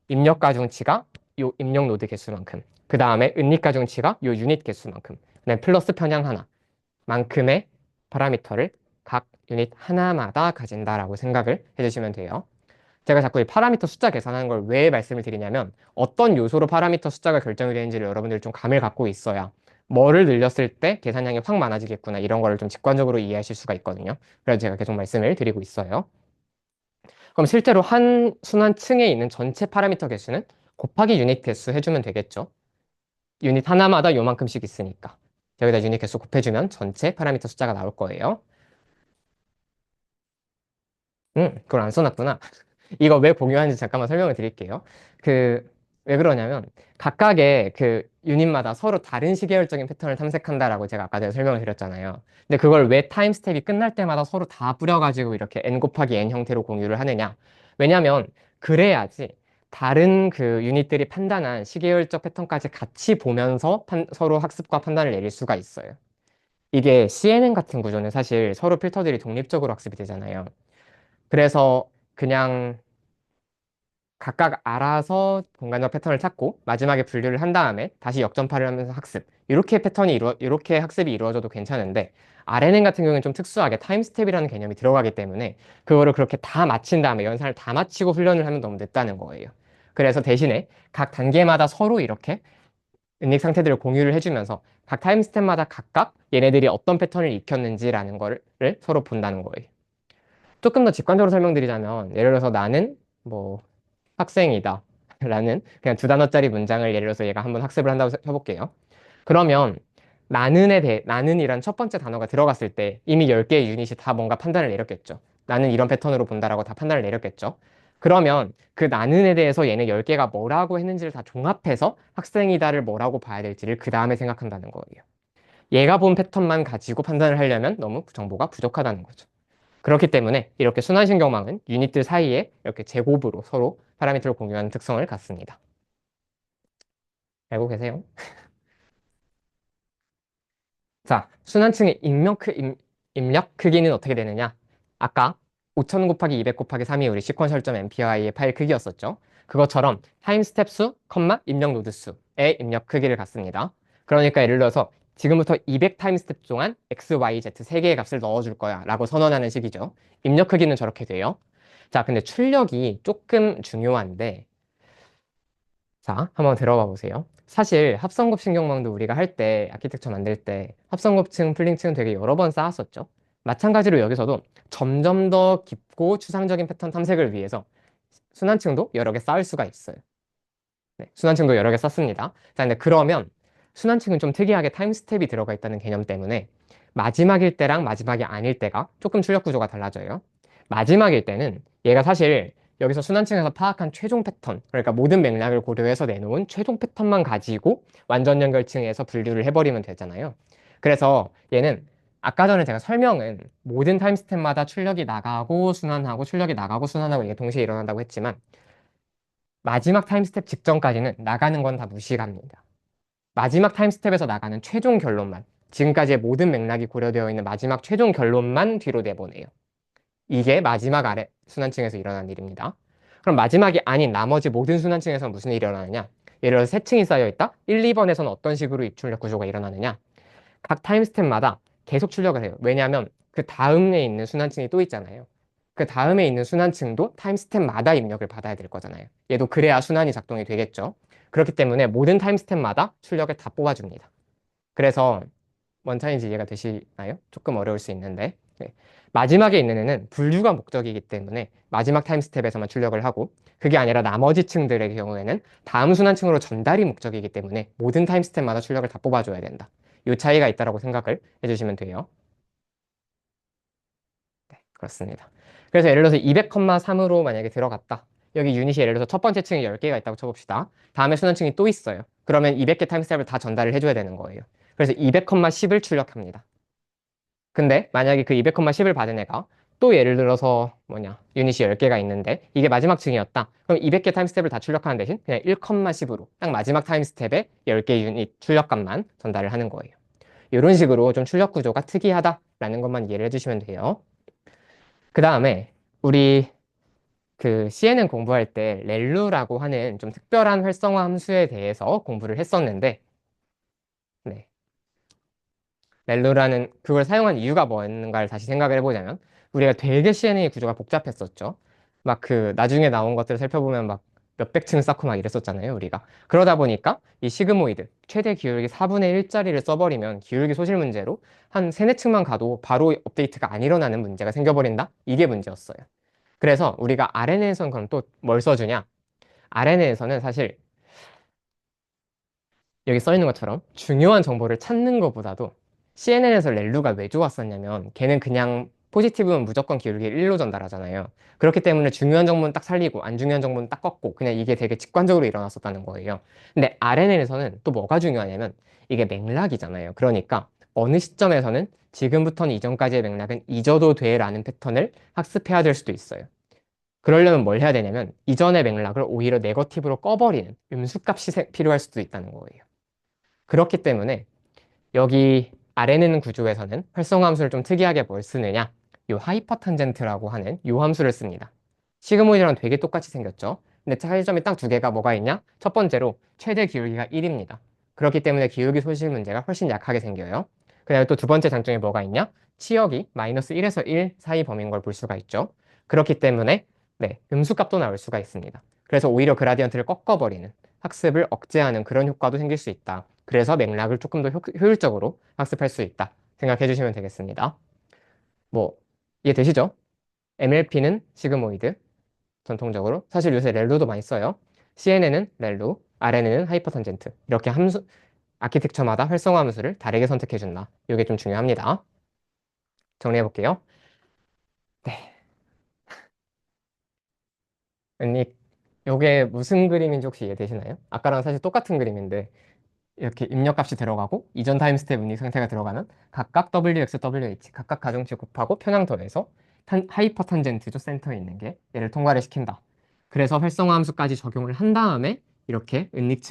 입력 가중치가 요 입력 노드 개수만큼, 그 다음에 은닉 가중치가 요 유닛 개수만큼, 그다음에 플러스 편향 하나. 만큼의 파라미터를 각 유닛 하나마다 가진다라고 생각을 해주시면 돼요. 제가 자꾸 이 파라미터 숫자 계산하는 걸 왜 말씀을 드리냐면 어떤 요소로 파라미터 숫자가 결정이 되는지를 여러분들이 좀 감을 갖고 있어야 뭐를 늘렸을 때 계산량이 확 많아지겠구나 이런 거를 좀 직관적으로 이해하실 수가 있거든요. 그래서 제가 계속 말씀을 드리고 있어요. 그럼 실제로 한 순환층에 있는 전체 파라미터 개수는 곱하기 유닛 개수 해주면 되겠죠. 유닛 하나마다 요만큼씩 있으니까. 여기다 유닛 개수 곱해주면 전체 파라미터 숫자가 나올 거예요. 그걸 안 써놨구나. 이거 왜 공유하는지 잠깐만 설명을 드릴게요. 왜 그러냐면, 각각의 그 유닛마다 서로 다른 시계열적인 패턴을 탐색한다라고 제가 아까 전에 설명을 드렸잖아요. 근데 그걸 왜 타임 스텝이 끝날 때마다 서로 다 뿌려가지고 이렇게 n 곱하기 n 형태로 공유를 하느냐. 왜냐면, 그래야지 다른 그 유닛들이 판단한 시계열적 패턴까지 같이 보면서 서로 학습과 판단을 내릴 수가 있어요. 이게 CNN 같은 구조는 사실 서로 필터들이 독립적으로 학습이 되잖아요. 그래서 그냥 각각 알아서 공간적 패턴을 찾고 마지막에 분류를 한 다음에 다시 역전파를 하면서 학습. 이렇게 학습이 이루어져도 괜찮은데 RNN 같은 경우는 좀 특수하게 타임 스텝이라는 개념이 들어가기 때문에 그거를 그렇게 다 마친 다음에 연산을 다 마치고 훈련을 하면 너무 늦다는 거예요. 그래서 대신에 각 단계마다 서로 이렇게 은닉 상태들을 공유를 해주면서 각 타임 스텝마다 각각 얘네들이 어떤 패턴을 익혔는지라는 거를 서로 본다는 거예요. 조금 더 직관적으로 설명드리자면 예를 들어서 나는 뭐 학생이다 라는 그냥 두 단어짜리 문장을 예를 들어서 얘가 한번 학습을 한다고 해볼게요. 그러면 나는이란 첫 번째 단어가 들어갔을 때 이미 10개의 유닛이 다 뭔가 판단을 내렸겠죠. 나는 이런 패턴으로 본다라고 다 판단을 내렸겠죠. 그러면 그 나는에 대해서 얘네 10개가 뭐라고 했는지를 다 종합해서 학생이다를 뭐라고 봐야 될지를 그 다음에 생각한다는 거예요. 얘가 본 패턴만 가지고 판단을 하려면 너무 정보가 부족하다는 거죠. 그렇기 때문에 이렇게 순환신경망은 유닛들 사이에 이렇게 제곱으로 서로 파라미터를 공유하는 특성을 갖습니다. 알고 계세요? 자, 순환층의 입력 크기는 어떻게 되느냐? 아까 5000 곱하기 200 곱하기 3이 우리 sequential.mpy의 파일 크기였었죠. 그것처럼 타임 스텝 수, 입력 노드 수의 입력 크기를 갖습니다. 그러니까 예를 들어서 지금부터 200 타임 스텝 동안 x, y, z 3개의 값을 넣어줄 거야 라고 선언하는 식이죠. 입력 크기는 저렇게 돼요. 자, 근데 출력이 조금 중요한데 자, 한번 들어봐 보세요. 사실 합성곱 신경망도 우리가 할 때, 아키텍처 만들 때 합성곱층, 풀링층 되게 여러 번 쌓았었죠. 마찬가지로 여기서도 점점 더 깊고 추상적인 패턴 탐색을 위해서 순환층도 여러 개 쌓을 수가 있어요. 네, 순환층도 여러 개 썼습니다. 자, 근데 그러면 순환층은 좀 특이하게 타임 스텝이 들어가 있다는 개념 때문에 마지막일 때랑 마지막이 아닐 때가 조금 출력 구조가 달라져요. 마지막일 때는 얘가 사실 여기서 순환층에서 파악한 최종 패턴, 그러니까 모든 맥락을 고려해서 내놓은 최종 패턴만 가지고 완전 연결층에서 분류를 해버리면 되잖아요. 그래서 얘는 아까 전에 제가 설명은 모든 타임 스텝마다 출력이 나가고 순환하고 출력이 나가고 순환하고 이게 동시에 일어난다고 했지만 마지막 타임 스텝 직전까지는 나가는 건 다 무시합니다. 마지막 타임 스텝에서 나가는 최종 결론만, 지금까지의 모든 맥락이 고려되어 있는 마지막 최종 결론만 뒤로 내보내요. 이게 마지막 아래 순환층에서 일어난 일입니다. 그럼 마지막이 아닌 나머지 모든 순환층에서 무슨 일이 일어나느냐? 예를 들어 세 층이 쌓여 있다. 1, 2번에서는 어떤 식으로 입출력 구조가 일어나느냐? 각 타임 스텝마다 계속 출력을 해요. 왜냐하면 그 다음에 있는 순환층이 또 있잖아요. 그 다음에 있는 순환층도 타임 스텝마다 입력을 받아야 될 거잖아요. 얘도 그래야 순환이 작동이 되겠죠. 그렇기 때문에 모든 타임 스텝마다 출력을 다 뽑아줍니다. 그래서 뭔 차이인지 이해가 되시나요? 조금 어려울 수 있는데 네. 마지막에 있는 애는 분류가 목적이기 때문에 마지막 타임 스텝에서만 출력을 하고 그게 아니라 나머지 층들의 경우에는 다음 순환층으로 전달이 목적이기 때문에 모든 타임 스텝마다 출력을 다 뽑아줘야 된다. 이 차이가 있다고 생각을 해주시면 돼요. 네, 그렇습니다. 그래서 예를 들어서 200,3으로 만약에 들어갔다. 여기 유닛이 예를 들어서 첫 번째 층에 10개가 있다고 쳐봅시다. 다음에 순환층이 또 있어요. 그러면 200개 타임스텝을 다 전달을 해줘야 되는 거예요. 그래서 200,10을 출력합니다. 근데 만약에 그 200,10을 받은 애가 또 예를 들어서 유닛이 10개가 있는데 이게 마지막 층이었다. 그럼 200개 타임스텝을 다 출력하는 대신 그냥 1,10으로 딱 마지막 타임스텝에 10개 유닛 출력값만 전달을 하는 거예요. 이런 식으로 좀 출력 구조가 특이하다라는 것만 이해를 해주시면 돼요. 그 다음에 우리 그 CNN 공부할 때 렐루라고 하는 좀 특별한 활성화 함수에 대해서 공부를 했었는데 네. 렐루라는 그걸 사용한 이유가 뭔가를 다시 생각을 해보자면 우리가 되게 CNN 구조가 복잡했었죠. 막 그 나중에 나온 것들을 살펴보면 막 몇백 층 쌓고 막 이랬었잖아요, 우리가. 그러다 보니까 이 시그모이드 최대 기울기 4분의 1짜리를 써버리면 기울기 소실 문제로 한 세네 층만 가도 바로 업데이트가 안 일어나는 문제가 생겨버린다? 이게 문제였어요. 그래서 우리가 RNN에서는 그럼 또 뭘 써주냐? RNN에서는 사실 여기 써 있는 것처럼 중요한 정보를 찾는 것보다도 CNN에서 렐루가 왜 좋았었냐면 걔는 그냥 포지티브면 무조건 기울기를 1로 전달하잖아요. 그렇기 때문에 중요한 정보는 딱 살리고 안 중요한 정보는 딱 꺾고 그냥 이게 되게 직관적으로 일어났었다는 거예요. 근데 RNN에서는 또 뭐가 중요하냐면 이게 맥락이잖아요. 그러니까 어느 시점에서는 지금부터는 이전까지의 맥락은 잊어도 돼라는 패턴을 학습해야 될 수도 있어요. 그러려면 뭘 해야 되냐면 이전의 맥락을 오히려 네거티브로 꺼버리는 음수값이 필요할 수도 있다는 거예요. 그렇기 때문에 여기 아래는 구조에서는 활성화 함수를 좀 특이하게 뭘 쓰느냐? 요 하이퍼탄젠트라고 하는 요 함수를 씁니다. 시그모이드랑 되게 똑같이 생겼죠? 근데 차이점이 딱 두 개가 뭐가 있냐? 첫 번째로 최대 기울기가 1입니다. 그렇기 때문에 기울기 소실 문제가 훨씬 약하게 생겨요. 그 다음에 또 두 번째 장점이 뭐가 있냐? 치역이 마이너스 1에서 1 사이 범위인 걸 볼 수가 있죠. 그렇기 때문에 네, 음수값도 나올 수가 있습니다. 그래서 오히려 그라디언트를 꺾어버리는 학습을 억제하는 그런 효과도 생길 수 있다. 그래서 맥락을 조금 더 효율적으로 학습할 수 있다. 생각해 주시면 되겠습니다. 뭐, 이해되시죠? MLP는 시그모이드, 전통적으로. 사실 요새 렐로도 많이 써요. CNN은 렐로, RNN은 하이퍼탄젠트. 이렇게 함수, 아키텍처마다 활성화 함수를 다르게 선택해 준다. 이게 좀 중요합니다. 정리해 볼게요. 네. 언니, 요게 무슨 그림인지 혹시 이해되시나요? 아까랑 사실 똑같은 그림인데, 이렇게 입력값이 들어가고 이전 타임 스텝 운입 상태가 들어가면 각각 WX, WH 각각 가중치 곱하고 편향 더해서 하이퍼 탄젠트죠. 센터에 있는 게 얘를 통과를 시킨다. 그래서 활성화 함수까지 적용을 한 다음에 이렇게 은닉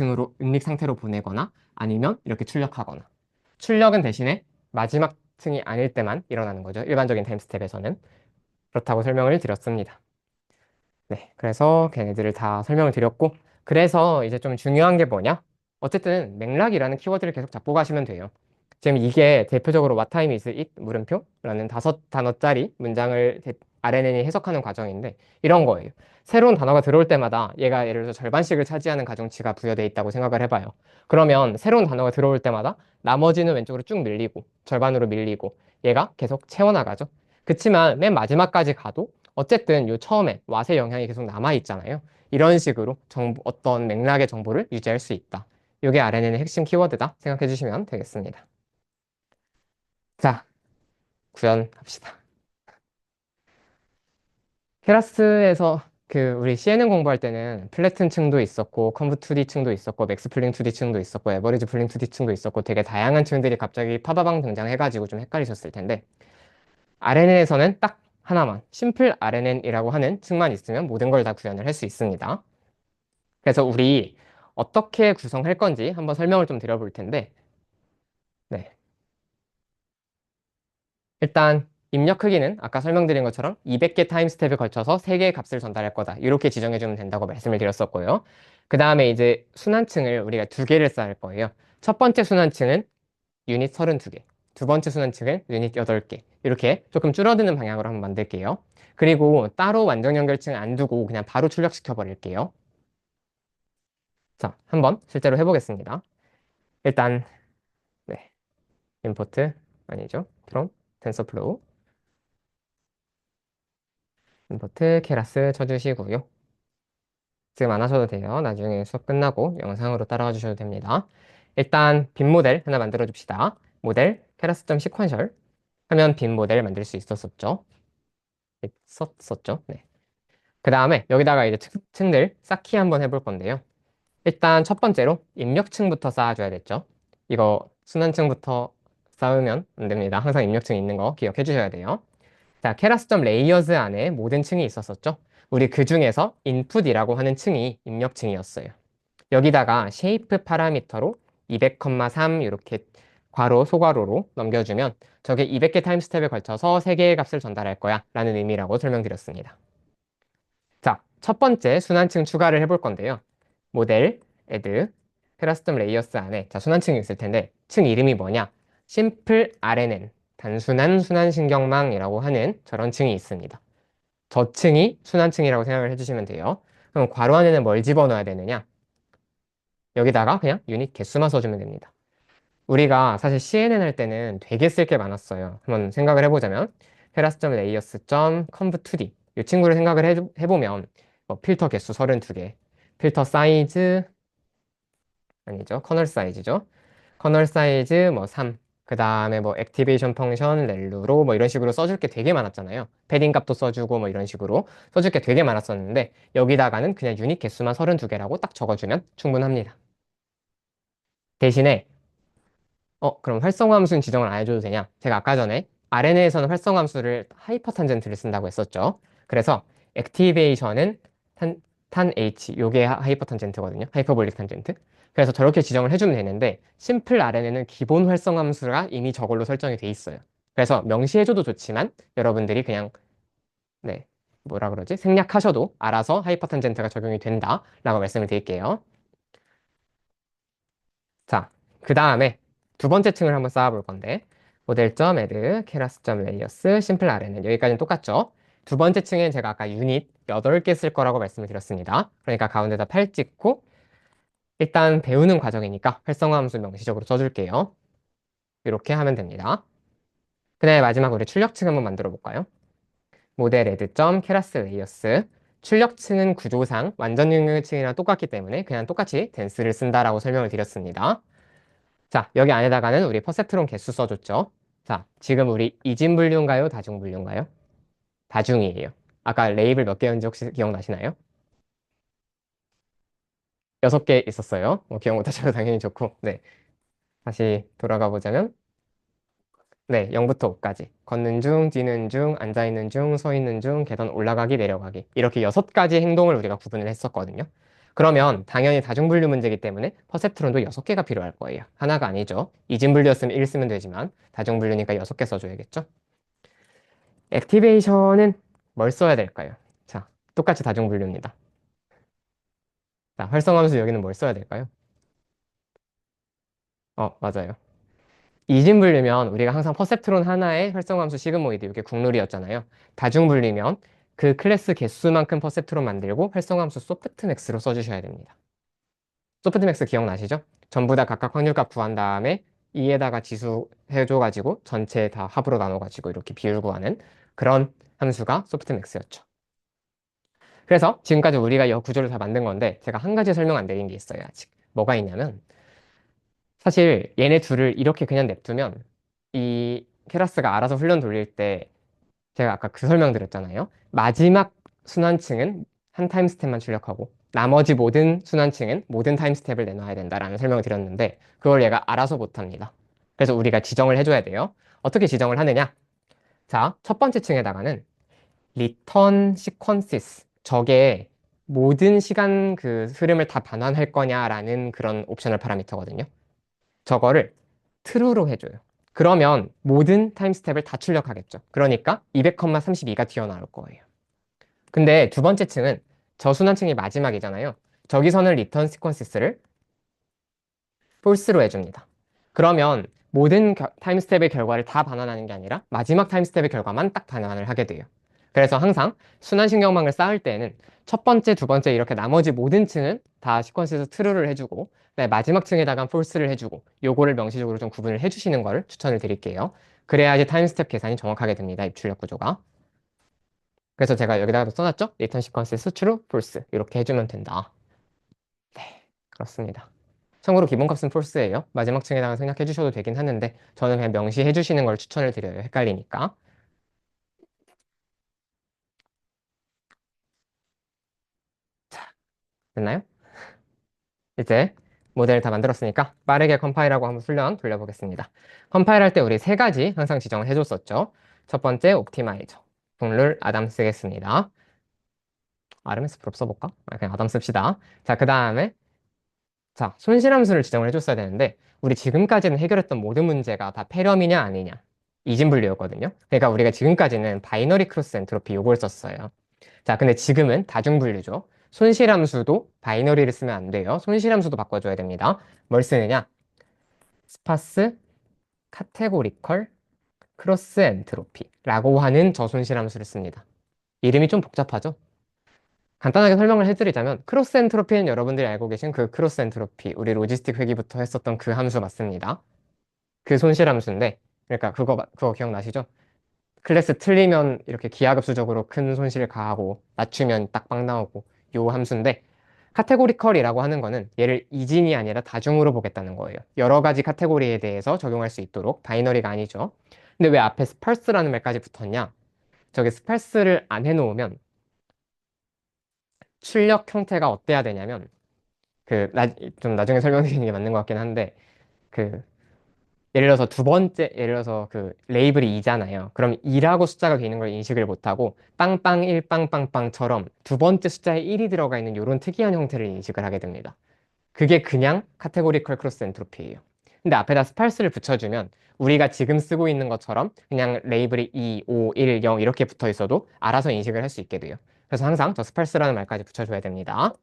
상태로 보내거나 아니면 이렇게 출력하거나 출력은 대신에 마지막 층이 아닐 때만 일어나는 거죠. 일반적인 타임 스텝에서는 그렇다고 설명을 드렸습니다. 네, 그래서 걔네들을 다 설명을 드렸고, 그래서 이제 좀 중요한 게 뭐냐? 어쨌든 맥락이라는 키워드를 계속 잡고 가시면 돼요. 지금 이게 대표적으로 What time is it? 물음표라는 5단어짜리 문장을 RNN이 해석하는 과정인데 이런 거예요. 새로운 단어가 들어올 때마다 얘가 예를 들어서 절반씩을 차지하는 가중치가 부여되어 있다고 생각을 해봐요. 그러면 새로운 단어가 들어올 때마다 나머지는 왼쪽으로 쭉 밀리고 절반으로 밀리고 얘가 계속 채워나가죠. 그치만 맨 마지막까지 가도 어쨌든 요 처음에 왓의 영향이 계속 남아있잖아요. 이런 식으로 어떤 맥락의 정보를 유지할 수 있다. 이게 RNN의 핵심 키워드다 생각해 주시면 되겠습니다. 자, 구현합시다. 케라스에서 그 우리 CNN 공부할 때는 플래튼 층도 있었고 컨브 2D 층도 있었고 맥스 플링 2D 층도 있었고 에버리지 플링 2D 층도 있었고 되게 다양한 층들이 갑자기 파바방 등장해가지고 좀 헷갈리셨을 텐데 RNN에서는 딱 하나만 심플 RNN이라고 하는 층만 있으면 모든 걸 다 구현을 할 수 있습니다. 그래서 우리 어떻게 구성할 건지 한번 설명을 좀 드려볼 텐데 네. 일단 입력 크기는 아까 설명드린 것처럼 200개 타임 스텝에 걸쳐서 3개의 값을 전달할 거다. 이렇게 지정해주면 된다고 말씀을 드렸었고요. 그 다음에 이제 순환층을 우리가 2개를 쌓을 거예요. 첫 번째 순환층은 유닛 32개. 두 번째 순환층은 유닛 8개. 이렇게 조금 줄어드는 방향으로 한번 만들게요. 그리고 따로 완전 연결층 안 두고 그냥 바로 출력시켜 버릴게요. 자, 한번 실제로 해보겠습니다. 일단 네, 임포트 아니죠? from 텐서플로우 임포트 케라스 쳐주시고요. 지금 안 하셔도 돼요. 나중에 수업 끝나고 영상으로 따라와 주셔도 됩니다. 일단 빈 모델 하나 만들어 줍시다. 모델 keras.sequential 하면 빈 모델 만들 수 있었었죠. 썼었죠. 네. 그 다음에 여기다가 이제 층들 쌓기 한번 해볼 건데요. 일단 첫 번째로 입력층부터 쌓아줘야겠죠. 이거 순환층부터 쌓으면 안 됩니다. 항상 입력층 있는 거 기억해 주셔야 돼요. 자, keras.layers 안에 모든 층이 있었었죠. 우리 그 중에서 input이라고 하는 층이 입력층이었어요. 여기다가 shape 파라미터로 200,3 이렇게 괄호 소괄호로 넘겨주면 저게 200개 타임 스텝에 걸쳐서 3개의 값을 전달할 거야 라는 의미라고 설명드렸습니다. 자, 첫 번째 순환층 추가를 해볼 건데요. 모델, add, custom layers 안에 자, 순환층이 있을 텐데 층 이름이 뭐냐? simple RNN, 단순한 순환신경망이라고 하는 저런 층이 있습니다. 저 층이 순환층이라고 생각을 해주시면 돼요. 그럼 괄호 안에는 뭘 집어넣어야 되느냐? 여기다가 그냥 유닛 개수만 써주면 됩니다. 우리가 사실 CNN 할 때는 되게 쓸 게 많았어요. 한번 생각을 해보자면 heras.layers.conv2d 이 친구를 생각을 해보면 뭐 필터 개수 32개, 필터 사이즈 아니죠. 커널 사이즈죠. 커널 사이즈 뭐 3, 그 다음에 뭐 액티베이션 펑션, 렐루로 뭐 이런 식으로 써줄 게 되게 많았잖아요. 패딩 값도 써주고 뭐 이런 식으로 써줄 게 되게 많았었는데 여기다가는 그냥 유닛 개수만 32개라고 딱 적어주면 충분합니다. 대신에 그럼 활성화 함수는 지정을 안 해줘도 되냐? 제가 아까 전에 RNA에서는 활성화 함수를 하이퍼 탄젠트를 쓴다고 했었죠. 그래서 액티베이션은 탄 H, 요게 하이퍼 탄젠트거든요. 하이퍼볼릭 탄젠트. 그래서 저렇게 지정을 해주면 되는데 심플 RNA는 기본 활성화 함수가 이미 저걸로 설정이 돼 있어요. 그래서 명시해줘도 좋지만 여러분들이 그냥 네, 뭐라 그러지? 생략하셔도 알아서 하이퍼 탄젠트가 적용이 된다라고 말씀을 드릴게요. 자, 그 다음에 두 번째 층을 한번 쌓아볼 건데 모델점 add keras.layers 심플 RNN 여기까지는 똑같죠? 두 번째 층엔 제가 아까 유닛 8개 쓸 거라고 말씀을 드렸습니다. 그러니까 가운데다 8 찍고 일단 배우는 과정이니까 활성화 함수 명시적으로 써줄게요. 이렇게 하면 됩니다. 그 다음에 마지막 우리 출력층 한번 만들어 볼까요? 모델 add.keras layers 출력층은 구조상 완전 영역층이랑 똑같기 때문에 그냥 똑같이 댄스를 쓴다라고 설명을 드렸습니다. 자, 여기 안에다가는 우리 퍼셉트론 개수 써줬죠. 자, 지금 우리 이진분류인가요? 다중분류인가요? 다중이에요. 아까 레이블 몇 개였는지 혹시 기억나시나요? 6개 있었어요. 뭐 기억 못하셔도 당연히 좋고. 네. 다시 돌아가 보자면, 네, 0부터 5까지. 걷는 중, 뛰는 중, 앉아있는 중, 서 있는 중, 계단 올라가기, 내려가기. 이렇게 6가지 행동을 우리가 구분을 했었거든요. 그러면 당연히 다중분류 문제이기 때문에 퍼셉트론도 6개가 필요할 거예요. 하나가 아니죠. 이진분류였으면 1 쓰면 되지만 다중분류니까 6개 써줘야겠죠. 액티베이션은 뭘 써야 될까요? 자, 똑같이 다중분류입니다. 자, 활성함수 여기는 뭘 써야 될까요? 맞아요. 이진분류면 우리가 항상 퍼셉트론 하나에 활성함수 시그모이드 이게 국룰이었잖아요. 다중분류면 그 클래스 개수만큼 퍼셉트론 만들고 활성함수 소프트맥스로 써주셔야 됩니다. 소프트맥스 기억나시죠? 전부 다 각각 확률값 구한 다음에 2에다가 지수 해줘가지고 전체 다 합으로 나눠가지고 이렇게 비율 구하는 그런 함수가 소프트맥스였죠. 그래서 지금까지 우리가 이 구조를 다 만든 건데 제가 한 가지 설명 안 드린 게 있어요, 아직. 뭐가 있냐면 사실 얘네 둘을 이렇게 그냥 냅두면 이 케라스가 알아서 훈련 돌릴 때 제가 아까 그 설명 드렸잖아요. 마지막 순환층은 한 타임 스텝만 출력하고 나머지 모든 순환층은 모든 타임 스텝을 내놔야 된다라는 설명을 드렸는데 그걸 얘가 알아서 못합니다. 그래서 우리가 지정을 해줘야 돼요. 어떻게 지정을 하느냐? 자, 첫 번째 층에다가는 return sequences 저게 모든 시간 그 흐름을 다 반환할 거냐라는 그런 옵셔널 파라미터거든요. 저거를 true로 해줘요. 그러면 모든 타임 스텝을 다 출력하겠죠. 그러니까 200,32가 튀어나올 거예요. 근데 두 번째 층은 저순환층이 마지막이잖아요. 저기서는 return sequences를 false로 해줍니다. 그러면 모든 타임 스텝의 결과를 다 반환하는 게 아니라 마지막 타임 스텝의 결과만 딱 반환을 하게 돼요. 그래서 항상 순환신경망을 쌓을 때는 첫 번째, 두 번째 이렇게 나머지 모든 층은 다 시퀀스에서 true를 해주고 네, 마지막 층에다가 false를 해주고 요거를 명시적으로 좀 구분을 해주시는 걸 추천을 드릴게요. 그래야지 타임 스텝 계산이 정확하게 됩니다. 입출력 구조가. 그래서 제가 여기다가 써놨죠? return sequences true, false 이렇게 해주면 된다. 네, 그렇습니다. 참고로 기본값은 false예요. 마지막 층에다가 생략해 주셔도 되긴 하는데 저는 그냥 명시해 주시는 걸 추천을 드려요. 헷갈리니까. 됐나요? 이제 모델을 다 만들었으니까 빠르게 컴파일하고 한번 훈련 돌려보겠습니다. 컴파일할 때 우리 세 가지 항상 지정을 해줬었죠. 첫 번째 옵티마이저. 국룰 아담 쓰겠습니다. RMS 프롭 써볼까? 그냥 아담 씁시다. 자, 그 다음에 자, 손실함수를 지정을 해줬어야 되는데 우리 지금까지는 해결했던 모든 문제가 다 폐렴이냐 아니냐 이진분류였거든요. 그러니까 우리가 지금까지는 바이너리 크로스 엔트로피 요걸 썼어요. 자, 근데 지금은 다중분류죠. 손실함수도 바이너리를 쓰면 안 돼요. 손실함수도 바꿔줘야 됩니다. 뭘 쓰느냐? 스파스 카테고리컬 크로스 엔트로피라고 하는 저손실함수를 씁니다. 이름이 좀 복잡하죠? 간단하게 설명을 해드리자면 크로스 엔트로피는 여러분들이 알고 계신 그 크로스 엔트로피 우리 로지스틱 회기부터 했었던 그 함수 맞습니다. 그 손실 함수인데 그러니까 그거 기억나시죠? 클래스 틀리면 이렇게 기하급수적으로 큰 손실 가하고 낮추면 딱빵 나오고 요 함수인데 카테고리컬이라고 하는 거는 얘를 이진이 아니라 다중으로 보겠다는 거예요. 여러 가지 카테고리에 대해서 적용할 수 있도록 바이너리가 아니죠. 근데 왜 앞에 스펄스라는 말까지 붙었냐? 저기 스펄스를 안 해놓으면 출력 형태가 어때야 되냐면 좀 나중에 설명드리는 게 맞는 것 같긴 한데 그 예를 들어서 두 번째, 예를 들어서 그 레이블이 2잖아요. 그럼 2라고 숫자가 돼 있는 걸 인식을 못하고 빵빵 1 빵빵빵처럼 두 번째 숫자에 1이 들어가 있는 이런 특이한 형태를 인식을 하게 됩니다. 그게 그냥 카테고리컬 크로스 엔트로피예요. 근데 앞에다 스팔스를 붙여주면 우리가 지금 쓰고 있는 것처럼 그냥 레이블이 2, 5, 1, 0 이렇게 붙어 있어도 알아서 인식을 할 수 있게 돼요. 그래서 항상 저 스팔스라는 말까지 붙여줘야 됩니다.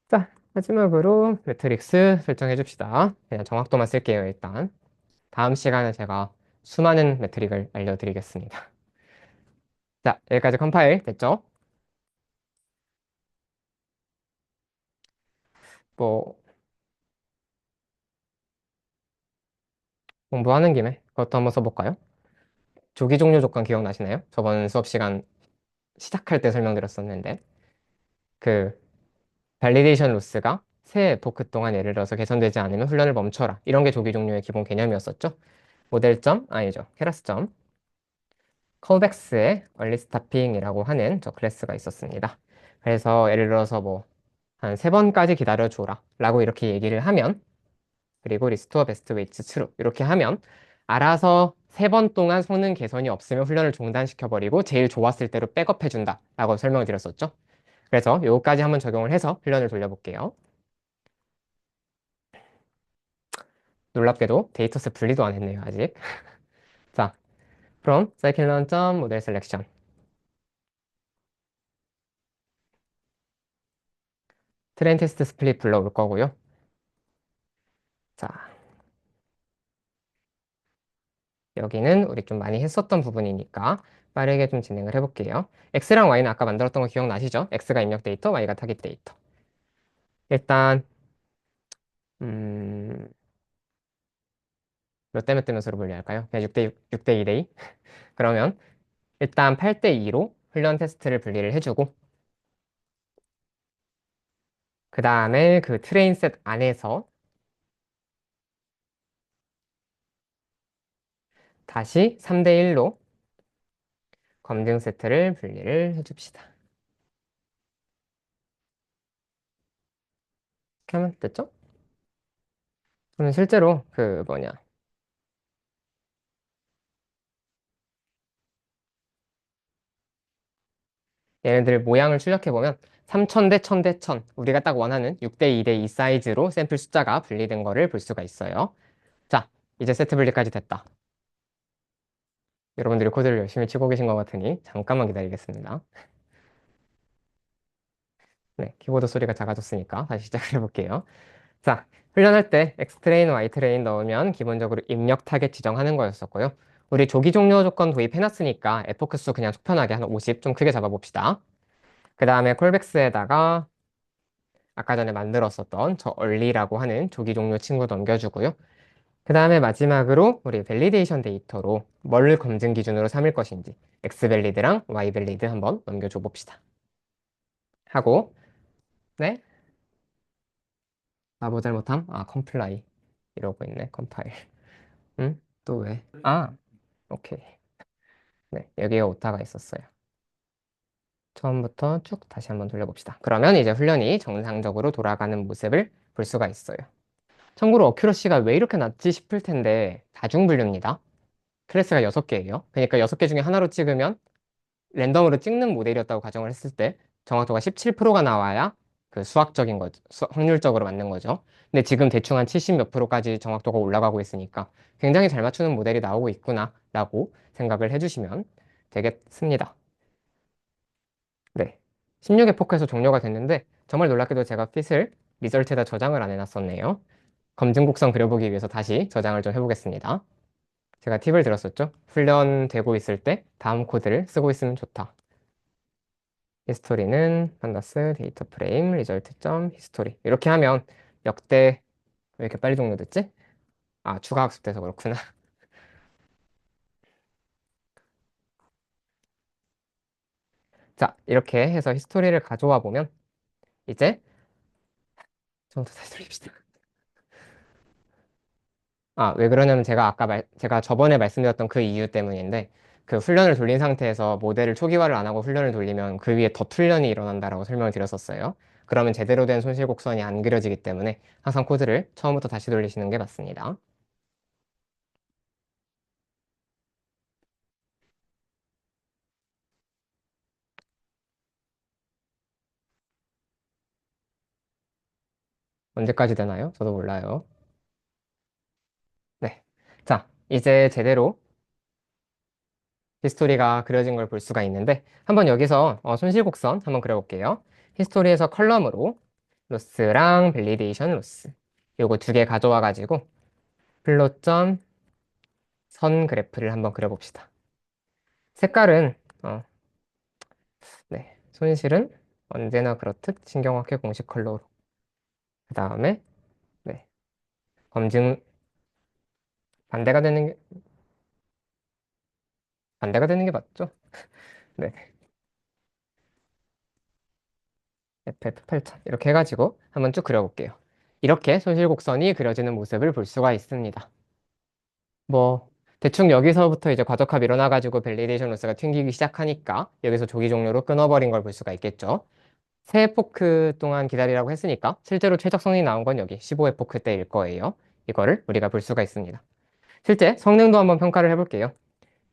자, 마지막으로 매트릭스 설정해 줍시다. 그냥 정확도만 쓸게요, 일단. 다음 시간에 제가 수많은 매트릭을 알려드리겠습니다. 자, 여기까지 컴파일 됐죠? 뭐, 공부하는 김에 그것도 한번 써볼까요? 조기 종료 조건 기억나시나요? 저번 수업 시간 시작할 때 설명드렸었는데, 그, 발리데이션 로스가 새 에포크 동안 예를 들어서 개선되지 않으면 훈련을 멈춰라. 이런 게 조기 종료의 기본 개념이었었죠? 모델점, 아니죠. 케라스점, 컬백스의 얼리 스타핑이라고 하는 저 클래스가 있었습니다. 그래서 예를 들어서 뭐, 한 세 번까지 기다려줘라. 라고 이렇게 얘기를 하면, 그리고 리스토어 베스트 웨이츠 트루 이렇게 하면 알아서 세 번 동안 성능 개선이 없으면 훈련을 중단시켜버리고 제일 좋았을 때로 백업해준다 라고 설명을 드렸었죠. 그래서 요거까지 한번 적용을 해서 훈련을 돌려볼게요. 놀랍게도 데이터셋 분리도 안 했네요 아직. 자, 그럼 scikit-learn 모델 셀렉션 트레인 테스트 스플릿 불러올 거고요. 자, 여기는 우리 좀 많이 했었던 부분이니까 빠르게 좀 진행을 해볼게요. X랑 Y는 아까 만들었던 거 기억나시죠? X가 입력 데이터, Y가 타깃 데이터. 일단 음, 몇 대 몇 대 몇으로 분리할까요? 그냥 6대 2대 2? 그러면 일단 8대 2로 훈련 테스트를 분리를 해주고 그 다음에 그 트레인 셋 안에서 다시 3대 1로 검증 세트를 분리를 해줍시다. 이렇게 하면 됐죠? 저는 실제로 그 뭐냐 얘네들 모양을 출력해보면 3000 대 1000 대 1000 우리가 딱 원하는 6대 2대 2 사이즈로 샘플 숫자가 분리된 거를 볼 수가 있어요. 자, 이제 세트 분리까지 됐다. 여러분들이 코드를 열심히 치고 계신 것 같으니 잠깐만 기다리겠습니다. 네, 키보드 소리가 작아졌으니까 다시 시작을 해볼게요. 자, 훈련할 때 X트레인, Y트레인 넣으면 기본적으로 입력 타겟 지정하는 거였었고요. 우리 조기 종료 조건 도입해놨으니까 에포크 수 그냥 속편하게 한 50 좀 크게 잡아봅시다. 그 다음에 콜백스에다가 아까 전에 만들었었던 저 얼리라고 하는 조기 종료 친구 넘겨주고요. 그 다음에 마지막으로 우리 밸리데이션 데이터로 뭘 검증 기준으로 삼을 것인지 X 밸리드랑 Y 밸리드 한번 넘겨줘 봅시다. 하고 네? 아, 뭐 잘못함? 아, 컴플라이 이러고 있네, 컴파일. 응? 또 왜? 아, 오케이. 네, 여기에 오타가 있었어요. 처음부터 쭉 다시 한번 돌려봅시다. 그러면 이제 훈련이 정상적으로 돌아가는 모습을 볼 수가 있어요. 참고로 어큐러시가 왜 이렇게 낮지 싶을 텐데 다중분류입니다. 클래스가 6개예요. 그러니까 6개 중에 하나로 찍으면 랜덤으로 찍는 모델이었다고 가정을 했을 때 정확도가 17%가 나와야 그 수학적인 거죠. 확률적으로 맞는 거죠. 근데 지금 대충 한 70 몇 프로까지 정확도가 올라가고 있으니까 굉장히 잘 맞추는 모델이 나오고 있구나라고 생각을 해주시면 되겠습니다. 네. 16의 포크에서 종료가 됐는데 정말 놀랍게도 제가 핏을 리절트에다 저장을 안 해놨었네요. 검증 곡선 그려보기 위해서 다시 저장을 좀 해보겠습니다. 제가 팁을 들었었죠. 훈련되고 있을 때 다음 코드를 쓰고 있으면 좋다. 히스토리는 판다스 데이터 프레임 리절트 점 히스토리 이렇게 하면 역대 왜 이렇게 빨리 종료됐지? 아 추가 학습돼서 그렇구나. 자, 이렇게 해서 히스토리를 가져와 보면 이제 처음부터 다시 돌립시다. 아, 왜 그러냐면 제가 저번에 말씀드렸던 그 이유 때문인데 그 훈련을 돌린 상태에서 모델을 초기화를 안 하고 훈련을 돌리면 그 위에 덧 훈련이 일어난다라고 설명을 드렸었어요. 그러면 제대로 된 손실 곡선이 안 그려지기 때문에 항상 코드를 처음부터 다시 돌리시는 게 맞습니다. 언제까지 되나요? 저도 몰라요. 네. 자, 이제 제대로 히스토리가 그려진 걸 볼 수가 있는데 한번 여기서 손실 곡선 한번 그려볼게요. 히스토리에서 컬럼으로 로스랑 밸리데이션 로스 요거 두 개 가져와 가지고 플롯점 선 그래프를 한번 그려봅시다. 색깔은 네, 손실은 언제나 그렇듯 신경화폐 공식 컬러로 그 다음에 네, 검증 반대가 되는 게 반대가 되는 게 맞죠? 네, FF8000 이렇게 해가지고 한번 쭉 그려볼게요. 이렇게 손실 곡선이 그려지는 모습을 볼 수가 있습니다. 뭐 대충 여기서부터 이제 과적합 일어나가지고 밸리데이션 로스가 튕기기 시작하니까 여기서 조기 종료로 끊어버린 걸 볼 수가 있겠죠. 세 에포크 동안 기다리라고 했으니까 실제로 최적 성능이 나온 건 여기 15 에포크 때일 거예요. 이거를 우리가 볼 수가 있습니다. 실제 성능도 한번 평가를 해볼게요.